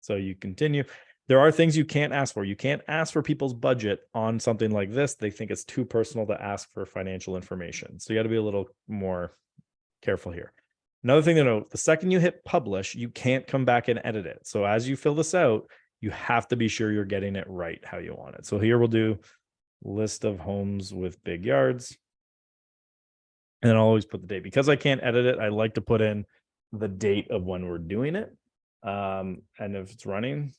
So you continue. There are things you can't ask for. You can't ask for people's budget on something like this. They think it's too personal to ask for financial information. So you got to be a little more careful here. Another thing to note, the second you hit publish, you can't come back and edit it. So as you fill this out, you have to be sure you're getting it right how you want it. So here we'll do list of homes with big yards. And then I'll always put the date. Because I can't edit it, I like to put in the date of when we're doing it. And if it's running,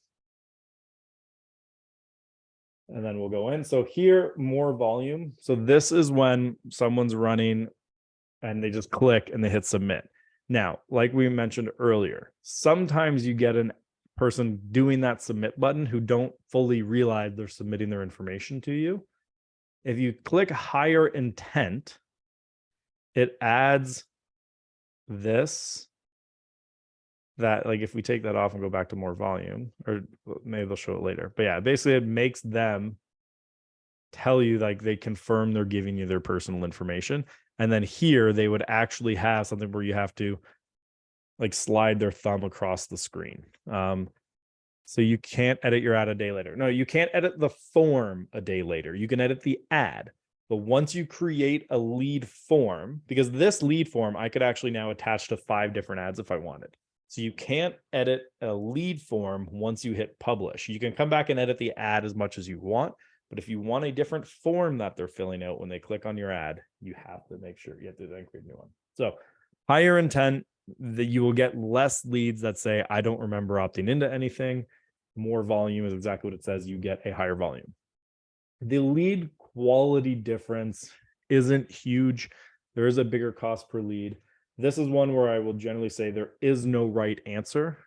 and then we'll go in. So here, more volume. So this is when someone's running and they just click and they hit submit. Now, like we mentioned earlier, sometimes you get a person doing that submit button who don't fully realize they're submitting their information to you. If you click higher intent, it adds this, that like if we take that off and go back to more volume, or maybe they'll show it later, but yeah, basically it makes them tell you like they confirm they're giving you their personal information. And then here they would actually have something where you have to like slide their thumb across the screen. So you can't edit your ad a day later. No, you can't edit the form a day later. You can edit the ad. But once you create a lead form, because this lead form I could actually now attach to 5 different ads if I wanted. So you can't edit a lead form once you hit publish. You can come back and edit the ad as much as you want, but if you want a different form that they're filling out when they click on your ad, you have to make sure you have to then create a new one. So higher intent, that you will get less leads that say, I don't remember opting into anything. More volume is exactly what it says. You get a higher volume. The lead quality difference isn't huge. There is a bigger cost per lead. This is one where I will generally say there is no right answer.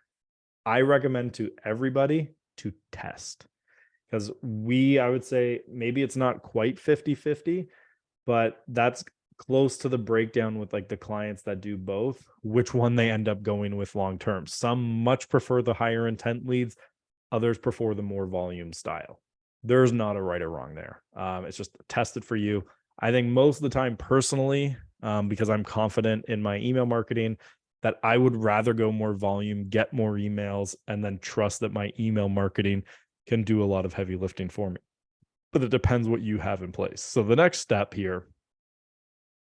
I recommend to everybody to test. Because I would say maybe it's not quite 50-50, but that's close to the breakdown with like the clients that do both, which one they end up going with long term. Some much prefer the higher intent leads, others prefer the more volume style. There's not a right or wrong there. It's just tested for you. I think most of the time, personally, because I'm confident in my email marketing, that I would rather go more volume, get more emails, and then trust that my email marketing can do a lot of heavy lifting for me. But it depends what you have in place. So the next step here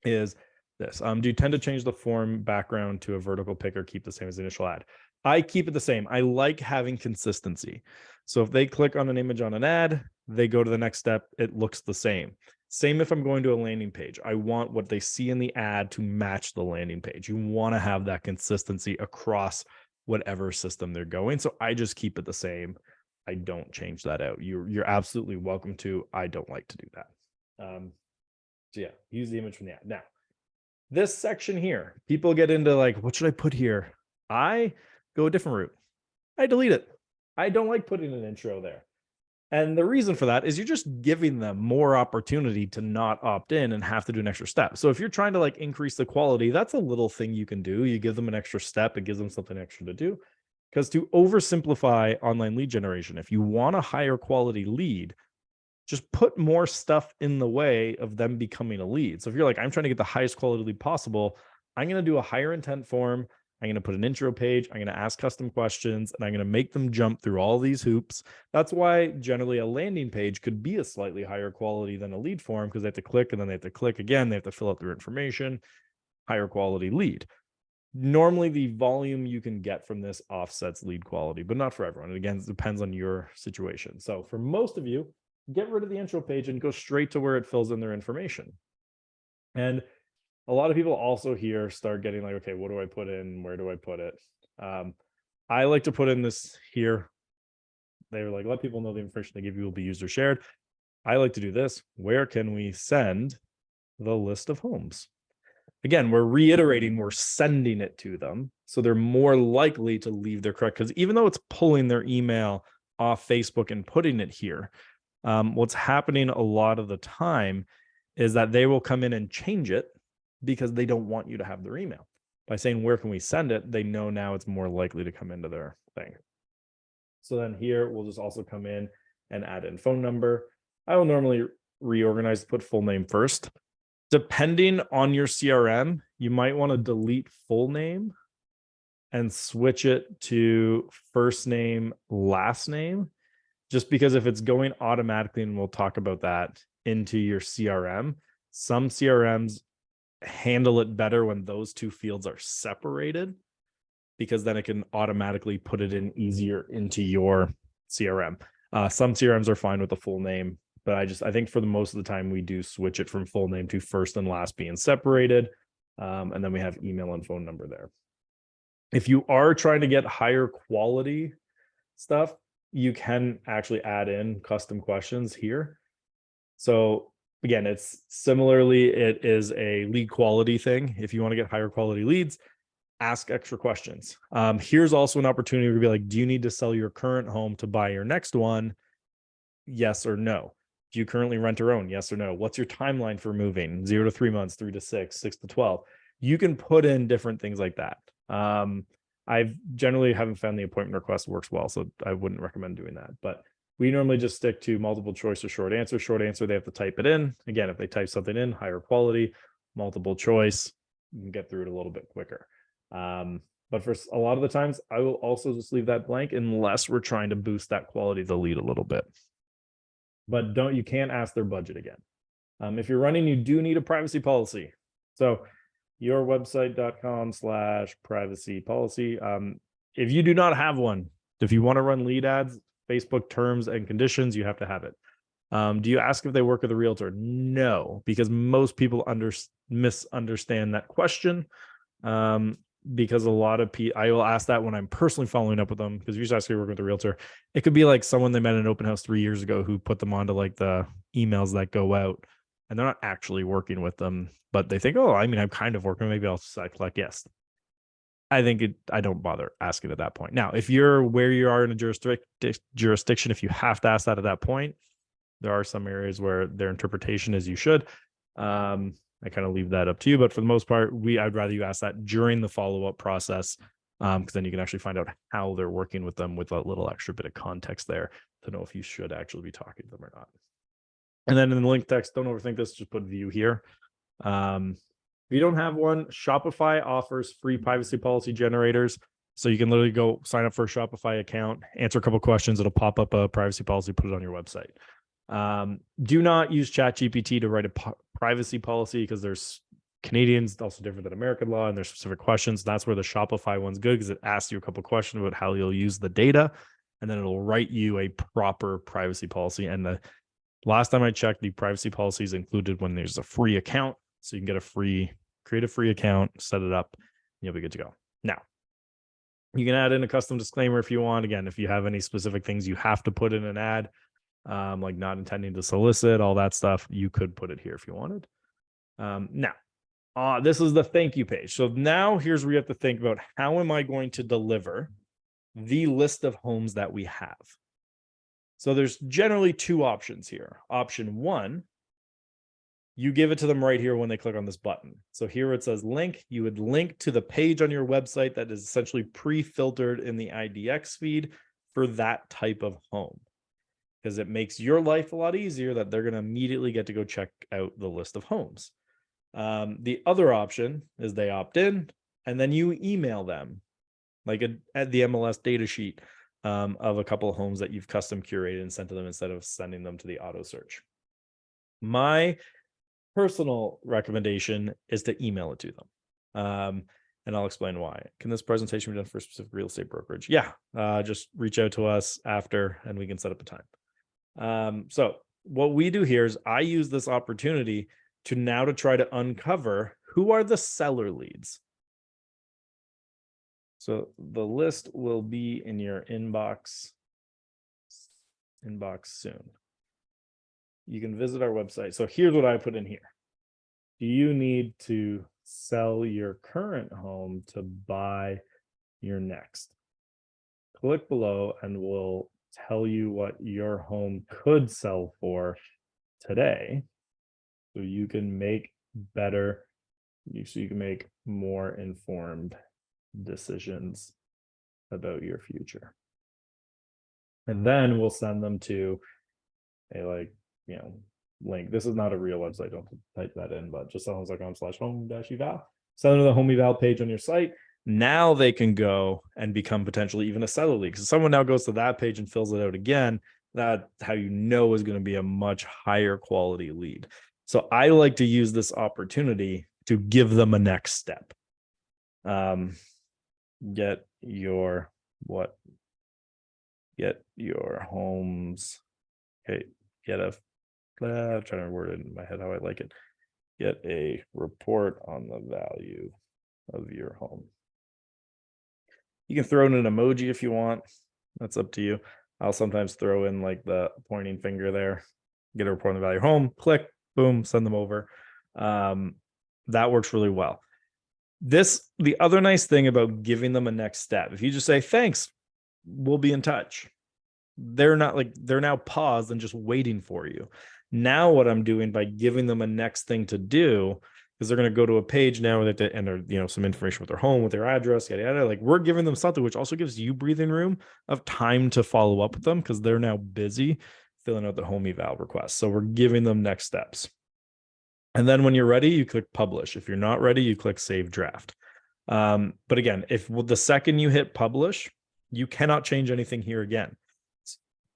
is this. Do you tend to change the form background to a vertical pick or keep the same as the initial ad? I keep it the same. I like having consistency. So if they click on an image on an ad, they go to the next step, it looks the same. Same if I'm going to a landing page. I want what they see in the ad to match the landing page. You want to have that consistency across whatever system they're going. So I just keep it the same. I don't change that out. You're absolutely welcome to. I don't like to do that. So yeah, use the image from the ad. Now, this section here, people get into like, what should I put here? I go a different route. I delete it. I don't like putting an intro there. And the reason for that is you're just giving them more opportunity to not opt in and have to do an extra step. So if you're trying to like increase the quality, that's a little thing you can do. You give them an extra step, it gives them something extra to do. Because to oversimplify online lead generation, if you want a higher quality lead, just put more stuff in the way of them becoming a lead. So if you're like, I'm trying to get the highest quality lead possible, I'm going to do a higher intent form. I'm going to put an intro page. I'm going to ask custom questions, and I'm going to make them jump through all these hoops. That's why generally a landing page could be a slightly higher quality than a lead form, because they have to click and then they have to click again. They have to fill out their information, higher quality lead. Normally the volume you can get from this offsets lead quality, but not for everyone. And again, it depends on your situation. So for most of you, get rid of the intro page and go straight to where it fills in their information. And a lot of people also here start getting like, okay, what do I put in? Where do I put it? I like to put in this here. They were like, let people know the information they give you will be used or shared. I like to do this. Where can we send the list of homes? Again, we're reiterating, we're sending it to them. So they're more likely to leave their correct, because even though it's pulling their email off Facebook and putting it here, what's happening a lot of the time is that they will come in and change it because they don't want you to have their email. By saying, where can we send it? They know now it's more likely to come into their thing. So then here, we'll just also come in and add in phone number. I will normally reorganize, put full name first. Depending on your CRM, you might want to delete full name and switch it to first name, last name, just because if it's going automatically, and we'll talk about that, into your CRM, some CRMs handle it better when those two fields are separated, because then it can automatically put it in easier into your CRM. Some CRMs are fine with the full name, but I think for the most of the time we do switch it from full name to first and last being separated. And then we have email and phone number there. If you are trying to get higher quality stuff, you can actually add in custom questions here. So again, it's similarly, it is a lead quality thing. If you want to get higher quality leads, ask extra questions. Here's also an opportunity to be like, do you need to sell your current home to buy your next one? Yes or no. Do you currently rent or own? Yes or no. What's your timeline for moving? 0 to 3 months, 3 to 6, 6 to 12. You can put in different things like that. I've generally haven't found the appointment request works well, so I wouldn't recommend doing that. But we normally just stick to multiple choice or short answer. Short answer, they have to type it in. Again, if they type something in, higher quality. Multiple choice, you can get through it a little bit quicker. But for a lot of the times, I will also just leave that blank unless we're trying to boost that quality of the lead a little bit. But you can't ask their budget again. If you're running, you do need a privacy policy. So yourwebsite.com/privacy policy. If you do not have one, if you want to run lead ads, Facebook terms and conditions, you have to have it. Do you ask if they work with a realtor? No, because most people misunderstand that question. Because a lot of people, I will ask that when I'm personally following up with them, because usually I ask if they work with a realtor. It could be like someone they met in an open house 3 years ago who put them onto like the emails that go out, and they're not actually working with them, but they think, oh, I mean, I'm kind of working. Maybe I'll select yes. I think I don't bother asking at that point. Now, if you're where you are in a jurisdiction, if you have to ask that at that point, there are some areas where their interpretation is you should. I kind of leave that up to you, but for the most part, I'd rather you ask that during the follow-up process, because then you can actually find out how they're working with them with a little extra bit of context there to know if you should actually be talking to them or not. And then in the link text, don't overthink this, just put view here. If you don't have one, Shopify offers free privacy policy generators. So you can literally go sign up for a Shopify account, answer a couple questions. It'll pop up a privacy policy, put it on your website. Do not use ChatGPT to write a privacy policy because there's Canadians also different than American law and there's specific questions. That's where the Shopify one's good because it asks you a couple questions about how you'll use the data, and then it'll write you a proper privacy policy. And the last time I checked, the privacy policy is included when there's a free account. So you can create a free account, set it up, and you'll be good to go. Now, you can add in a custom disclaimer if you want. Again, if you have any specific things you have to put in an ad, like not intending to solicit, all that stuff, you could put it here if you wanted. Now, this is the thank you page. So now here's where you have to think about, how am I going to deliver the list of homes that we have? So there's generally two options here. Option one, you give it to them right here when they click on this button. So here it says link. You would link to the page on your website that is essentially pre-filtered in the IDX feed for that type of home, because it makes your life a lot easier that they're going to immediately get to go check out the list of homes. The other option is they opt in and then you email them like at the MLS data sheet of a couple of homes that you've custom curated and sent to them instead of sending them to the auto search. My personal recommendation is to email it to them. And I'll explain why. Can this presentation be done for a specific real estate brokerage? Yeah, just reach out to us after and we can set up a time. So what we do here is I use this opportunity to try to uncover who are the seller leads. So the list will be in your inbox soon. You can visit our website. So here's what I put in here. Do you need to sell your current home to buy your next? Click below and we'll tell you what your home could sell for today, so you can make more informed decisions about your future. And then we'll send them to a link. This is not a real website, don't type that in, but just sellhomes.com/home-eval. Send them to the home eval page on your site. Now they can go and become potentially even a seller lead. Because someone now goes to that page and fills it out again, that's how you know is going to be a much higher quality lead. So I like to use this opportunity to give them a next step. Get your homes. Okay, I'm trying to word it in my head how I like it. Get a report on the value of your home. You can throw in an emoji if you want. That's up to you. I'll sometimes throw in like the pointing finger there. Get a report on the value of your home. Click, boom, send them over. That works really well. The other nice thing about giving them a next step, if you just say, thanks, we'll be in touch. They're now paused and just waiting for you. Now what I'm doing by giving them a next thing to do, because they're going to go to a page now where they enter, some information with their home, with their address, yada, yada. Like, we're giving them something which also gives you breathing room of time to follow up with them because they're now busy filling out the home eval request. So we're giving them next steps. And then when you're ready, you click publish. If you're not ready, you click save draft. But again, the second you hit publish, you cannot change anything here again.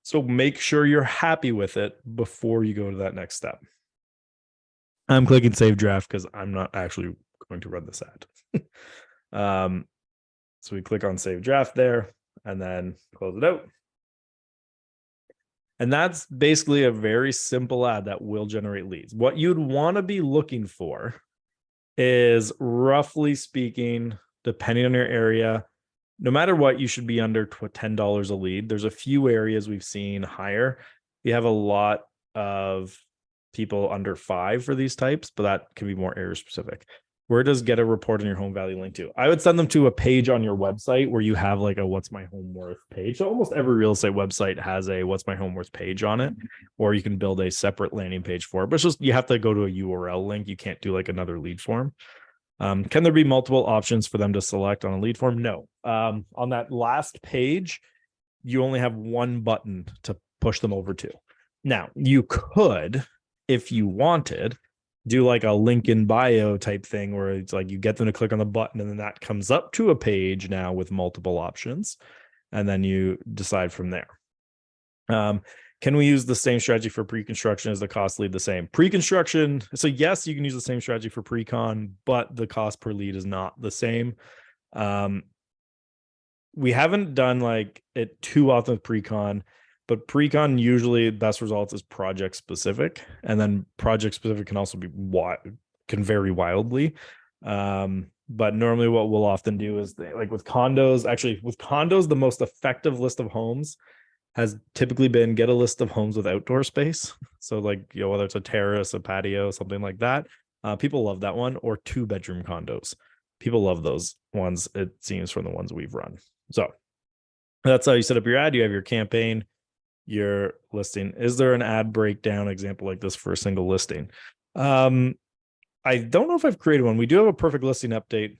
So make sure you're happy with it before you go to that next step. I'm clicking save draft because I'm not actually going to run this ad. So we click on save draft there and then close it out. And that's basically a very simple ad that will generate leads. What you'd want to be looking for is, roughly speaking, depending on your area, no matter what, you should be under $10 a lead. There's a few areas we've seen higher. We have a lot of people under $5 for these types, but that can be more area specific. where does get a report on your home value link to? I would send them to a page on your website where you have like a what's my home worth page. So almost every real estate website has a what's my home worth page on it, or you can build a separate landing page for it. But it's just you have to go to a URL link. You can't do like another lead form. Can there be multiple options for them to select on a lead form? No. On that last page, you only have one button to push them over to. Now, you could, if you wanted, do like a link in bio type thing where it's like you get them to click on the button and then that comes up to a page now with multiple options. And then you decide from there. Can we use the same strategy for pre-construction? Is the cost lead the same? Pre-construction, so yes, you can use the same strategy for pre-con, but the cost per lead is not the same. We haven't done like it too often with pre-con, but pre-con usually best results is project specific, and then project specific can also be can vary wildly. But normally what we'll often do is like with condos, the most effective list of homes has typically been get a list of homes with outdoor space. So like, whether it's a terrace, a patio, something like that. People love that one, or 2-bedroom condos. People love those ones, it seems, from the ones we've run. So that's how you set up your ad. You have your campaign, your listing. Is there an ad breakdown example like this for a single listing? I don't know if I've created one. We do have a perfect listing update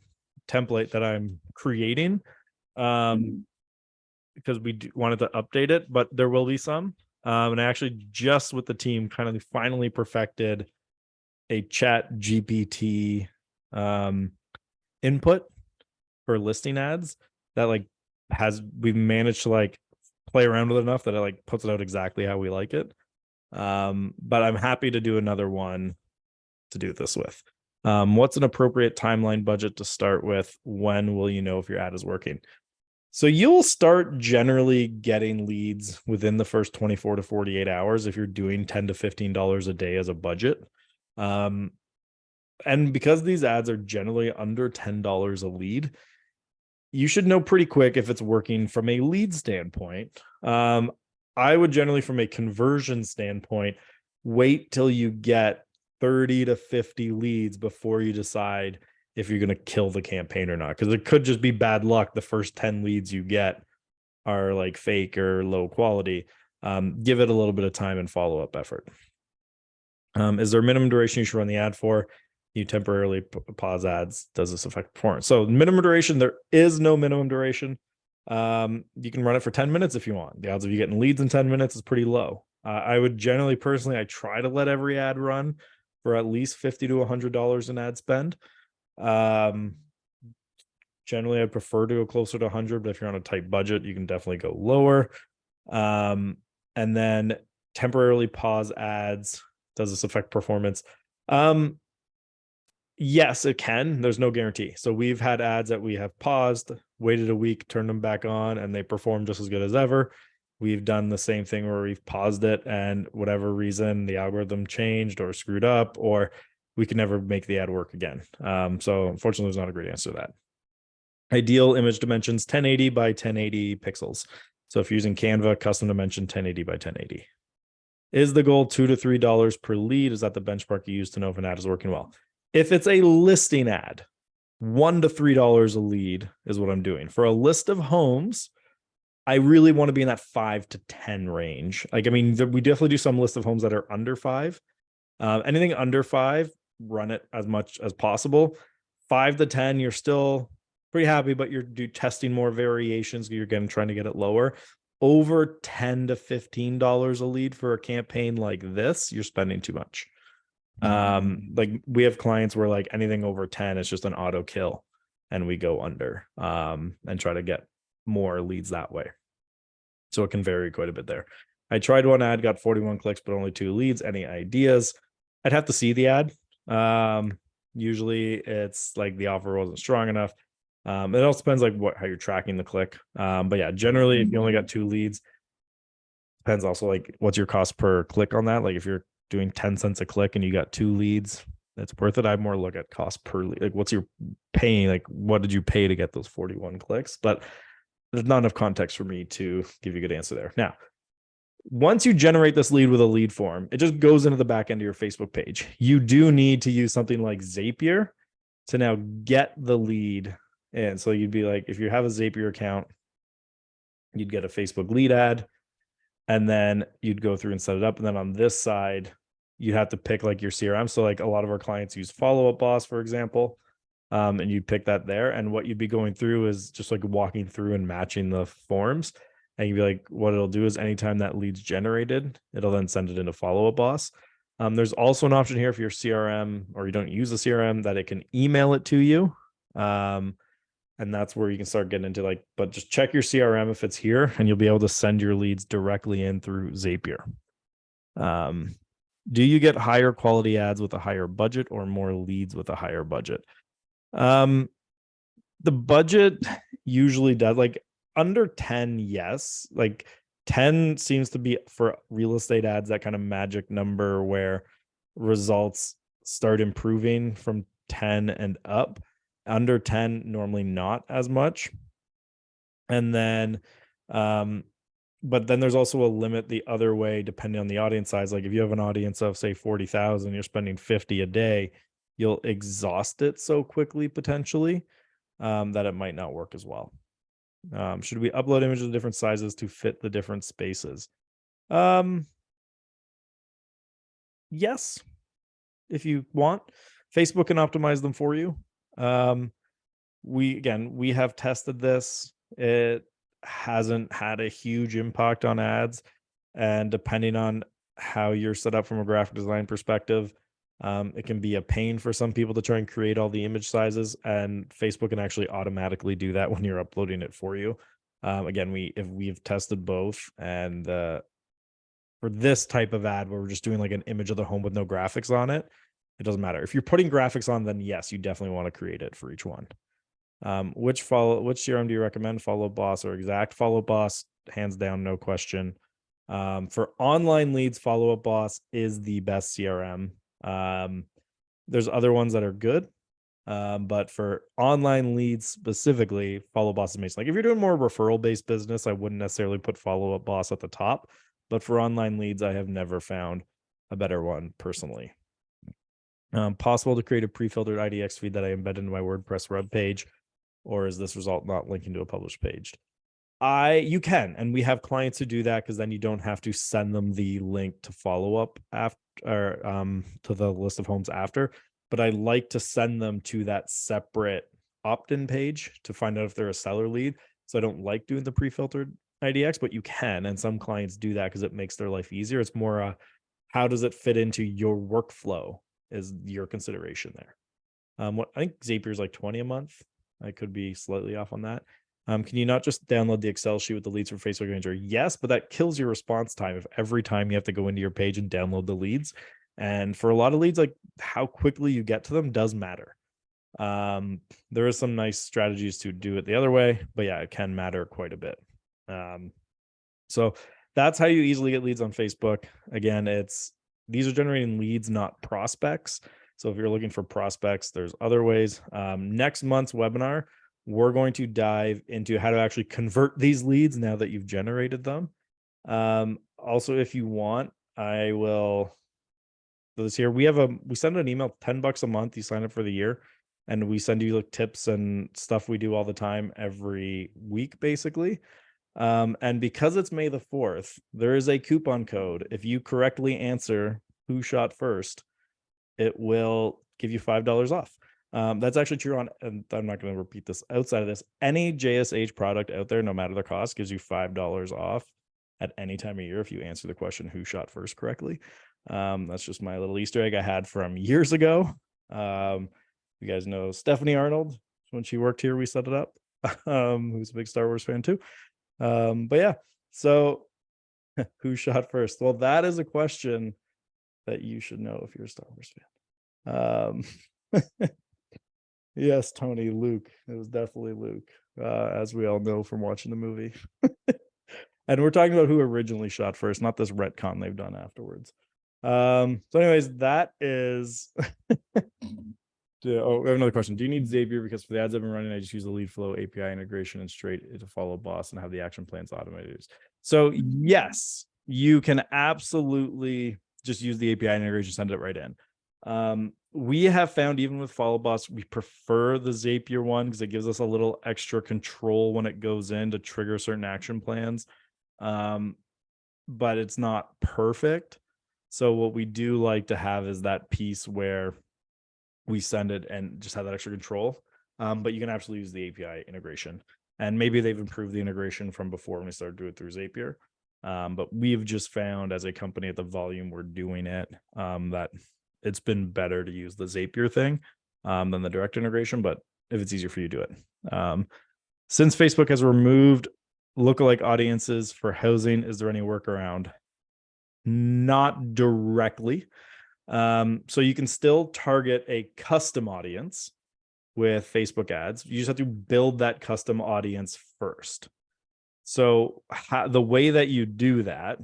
template that I'm creating. Because we wanted to update it, but there will be some. And I actually just with the team kind of finally perfected a chat GPT input for listing ads that like we've managed to like play around with it enough that it like puts it out exactly how we like it. But I'm happy to do another one to do this with. What's an appropriate timeline budget to start with? When will you know if your ad is working? So you'll start generally getting leads within the first 24 to 48 hours if you're doing $10 to $15 a day as a budget. And because these ads are generally under $10 a lead, you should know pretty quick if it's working from a lead standpoint. I would generally, from a conversion standpoint, wait till you get 30 to 50 leads before you decide if you're going to kill the campaign or not, because it could just be bad luck. The first 10 leads you get are like fake or low quality. Give it a little bit of time and follow-up effort. Is there a minimum duration you should run the ad for? You temporarily pause ads. Does this affect performance? So minimum duration, there is no minimum duration. You can run it for 10 minutes if you want. The odds of you getting leads in 10 minutes is pretty low. I would generally, personally, I try to let every ad run for at least $50 to $100 in ad spend. Generally, I prefer to go closer to 100, but if you're on a tight budget, you can definitely go lower. And then temporarily pause ads. Does this affect performance? Yes, it can. There's no guarantee. So we've had ads that we have paused, waited a week, turned them back on, and they perform just as good as ever. We've done the same thing where we've paused it, and whatever reason, the algorithm changed or screwed up, or we can never make the ad work again. So unfortunately, there's not a great answer to that. Ideal image dimensions, 1080 by 1080 pixels. So if you're using Canva, custom dimension 1080 by 1080. Is the goal $2 to $3 per lead? Is that the benchmark you use to know if an ad is working well? If it's a listing ad, $1 to $3 a lead is what I'm doing. For a list of homes, I really want to be in that 5 to 10 range. Like, I mean, we definitely do some list of homes that are under 5. Anything under 5, run it as much as possible. 5 to 10, you're still pretty happy, but you're testing more variations. You're trying to get it lower. Over $10 to $15 a lead for a campaign like this, you're spending too much. Like we have clients where like anything over 10 is just an auto kill, and we go under and try to get more leads that way. So it can vary quite a bit there. I tried one ad, got 41 clicks, but only 2 leads. Any ideas? I'd have to see the ad. Usually it's like the offer wasn't strong enough. It also depends like how you're tracking the click. But yeah, generally if you only got 2 leads, depends also like what's your cost per click on that. Like if you're doing 10 cents a click and you got 2 leads, that's worth it. I'd more look at cost per lead. Like what's your paying? Like what did you pay to get those 41 clicks? But there's not enough context for me to give you a good answer there. Now, once you generate this lead with a lead form, it just goes into the back end of your Facebook page. You do need to use something like Zapier to now get the lead. And so you'd be like, if you have a Zapier account, you'd get a Facebook lead ad, and then you'd go through and set it up. And then on this side, you'd have to pick like your CRM. So like a lot of our clients use Follow Up Boss, for example, and you'd pick that there. And what you'd be going through is just like walking through and matching the forms. And you'd be like, what it'll do is anytime that lead's generated, it'll then send it into Follow Up Boss. There's also an option here if your CRM or you don't use a CRM that it can email it to you. And that's where you can start getting into like, but just check your CRM if it's here, and you'll be able to send your leads directly in through Zapier. Do you get higher quality ads with a higher budget or more leads with a higher budget? The budget usually does, like under 10, yes. Like 10 seems to be for real estate ads, that kind of magic number where results start improving from 10 and up. Under 10, normally not as much. And then, but then there's also a limit the other way, depending on the audience size. Like if you have an audience of say 40,000, you're spending 50 a day, you'll exhaust it so quickly potentially that it might not work as well. Should we upload images of different sizes to fit the different spaces? Yes, if you want. Facebook can optimize them for you. We have tested this. It hasn't had a huge impact on ads, and depending on how you're set up from a graphic design perspective, it can be a pain for some people to try and create all the image sizes, and Facebook can actually automatically do that when you're uploading it for you. Again, we've tested both, and for this type of ad where we're just doing like an image of the home with no graphics on it, it doesn't matter. If you're putting graphics on, then yes, you definitely want to create it for each one. Which CRM do you recommend? Follow Boss or Exact? Follow Boss, hands down, no question. For online leads, Follow Up Boss is the best CRM. There's other ones that are good, but for online leads specifically, Follow Boss is amazing. Like if you're doing more referral based business, I wouldn't necessarily put Follow Up Boss at the top, but for online leads, I have never found a better one personally. Possible to create a pre-filtered IDX feed that I embed into my WordPress web page, or is this result not linking to a published page? You can, and we have clients who do that because then you don't have to send them the link to follow up after, or to the list of homes after. But I like to send them to that separate opt-in page to find out if they're a seller lead. So I don't like doing the pre-filtered IDX, but you can, and some clients do that because it makes their life easier. It's more how does it fit into your workflow is your consideration there. What I think Zapier is like 20 a month. I could be slightly off on that. Can you not just download the Excel sheet with the leads for Facebook Manager? Yes, but that kills your response time if every time you have to go into your page and download the leads. And for a lot of leads, like how quickly you get to them does matter. There is some nice strategies to do it the other way, but yeah, it can matter quite a bit. So that's how you easily get leads on Facebook. Again, these are generating leads, not prospects. So if you're looking for prospects, there's other ways. Next month's webinar, we're going to dive into how to actually convert these leads now that you've generated them. Also, if you want, I will. So this year we send an email, $10 a month. You sign up for the year, and we send you like tips and stuff we do all the time every week, basically. And because it's May the 4th, there is a coupon code. If you correctly answer who shot first, it will give you $5 off. That's actually true on, and I'm not going to repeat this outside of this, any JSH product out there, no matter the cost, gives you $5 off at any time of year if you answer the question who shot first correctly. That's just my little Easter egg I had from years ago. You guys know Stephanie Arnold. When she worked here, we set it up. Who's a big Star Wars fan too. But yeah, so who shot first? Well, that is a question that you should know if you're a Star Wars fan. Yes, Tony, Luke. It was definitely Luke, as we all know from watching the movie. And we're talking about who originally shot first, not this retcon they've done afterwards. So anyways, that is we have another question. Do you need Zapier? Because for the ads I've been running, I just use the lead flow API integration and straight to Follow Boss and have the action plans automated. So yes, you can absolutely just use the API integration, send it right in. we have found, even with Follow Boss, we prefer the Zapier one because it gives us a little extra control when it goes in to trigger certain action plans. But it's not perfect. So what we do like to have is that piece where we send it and just have that extra control. But you can absolutely use the API integration. And maybe they've improved the integration from before when we started doing it through Zapier. But we've just found as a company at the volume we're doing it, that it's been better to use the Zapier thing than the direct integration. But if it's easier for you, do it. Since Facebook has removed lookalike audiences for housing, is there any workaround? Not directly. So you can still target a custom audience with Facebook ads. You just have to build that custom audience first. So the way that you do that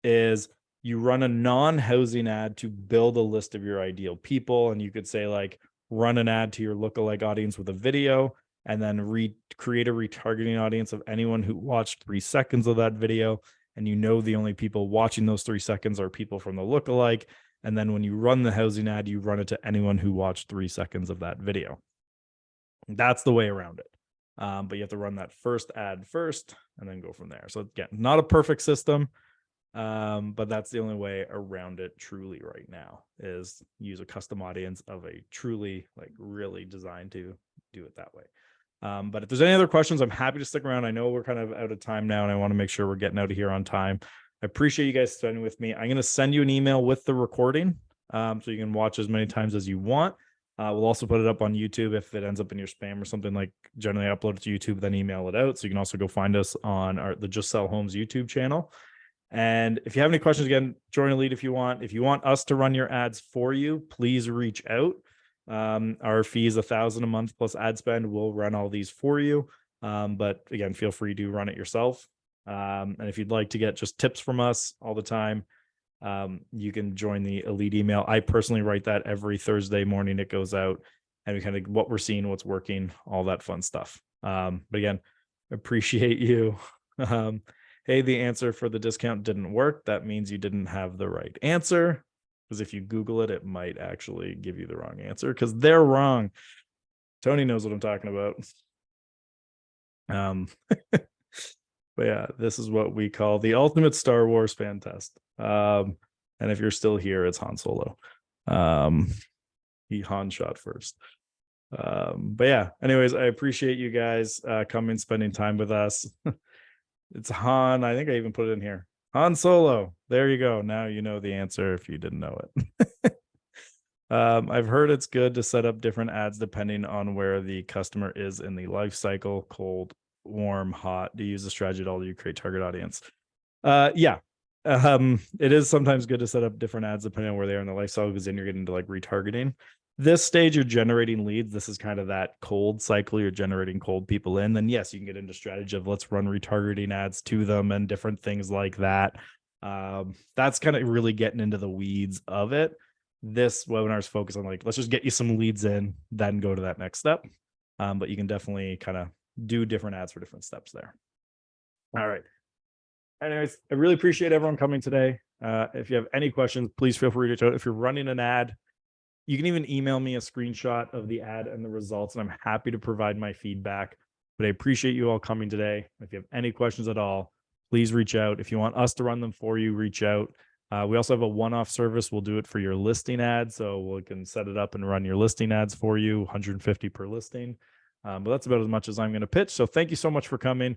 is you run a non-housing ad to build a list of your ideal people. And you could say, like, run an ad to your lookalike audience with a video, and then create a retargeting audience of anyone who watched 3 seconds of that video. And you know the only people watching those 3 seconds are people from the lookalike. And then when you run the housing ad, you run it to anyone who watched 3 seconds of that video. That's the way around it. But you have to run that first ad first and then go from there. So again, not a perfect system, but that's the only way around it truly right now, is use a custom audience of a truly, like, really designed to do it that way. But if there's any other questions, I'm happy to stick around. I know we're kind of out of time now, and I want to make sure we're getting out of here on time. I appreciate you guys spending with me. I'm going to send you an email with the recording, so you can watch as many times as you want. We'll also put it up on YouTube if it ends up in your spam or something. Like, generally I upload it to YouTube, then email it out. So you can also go find us on the Just Sell Homes YouTube channel. And if you have any questions, again, join a lead if you want. If you want us to run your ads for you, please reach out. Our fee is $1,000 a month plus ad spend. We'll run all these for you. But again, feel free to run it yourself. And if you'd like to get just tips from us all the time, you can join the Elite email. I personally write that every Thursday morning. It goes out, and we kind of what we're seeing, what's working, all that fun stuff. But again, appreciate you. Hey, the answer for the discount didn't work. That means you didn't have the right answer. Because if you Google it, it might actually give you the wrong answer because they're wrong. Tony knows what I'm talking about. But yeah, this is what we call the ultimate Star Wars fan test. And if you're still here, it's Han Solo. He Han shot first. But yeah, anyways, I appreciate you guys coming, spending time with us. It's Han. I think I even put it in here. Han Solo. There you go. Now you know the answer if you didn't know it. I've heard it's good to set up different ads depending on where the customer is in the life cycle, cold, warm, hot. Do you use the strategy at all? Do you create target audience? Yeah. It is sometimes good to set up different ads depending on where they are in the life cycle, because then you're getting into like retargeting. This stage, you're generating leads. This is kind of that cold cycle. You're generating cold people in. Then yes, you can get into strategy of let's run retargeting ads to them and different things like that. That's kind of really getting into the weeds of it. This webinar is focused on like, let's just get you some leads in, then go to that next step. But you can definitely kind of do different ads for different steps there. All right. Anyways, I really appreciate everyone coming today. If you have any questions, please feel free to reach out. If you're running an ad, you can even email me a screenshot of the ad and the results, and I'm happy to provide my feedback. But I appreciate you all coming today. If you have any questions at all, please reach out. If you want us to run them for you, reach out. We also have a one-off service. We'll do it for your listing ad. So we can set it up and run your listing ads for you, 150 per listing. But that's about as much as I'm going to pitch. So thank you so much for coming.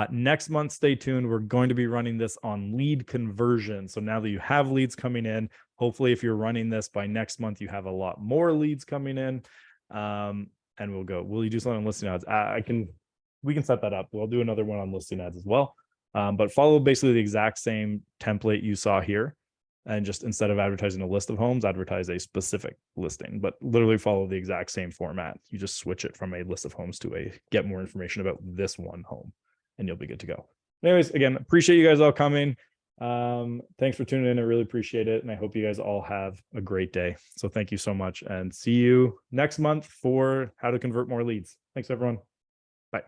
Next month, stay tuned. We're going to be running this on lead conversion. So now that you have leads coming in, hopefully if you're running this by next month, you have a lot more leads coming in. And will you do something on listing ads? We can set that up. We'll do another one on listing ads as well. But follow basically the exact same template you saw here. And just instead of advertising a list of homes, advertise a specific listing, but literally follow the exact same format. You just switch it from a list of homes to a get more information about this one home, and you'll be good to go. Anyways, again, appreciate you guys all coming. Thanks for tuning in. I really appreciate it. And I hope you guys all have a great day. So thank you so much, and see you next month for how to convert more leads. Thanks, everyone. Bye.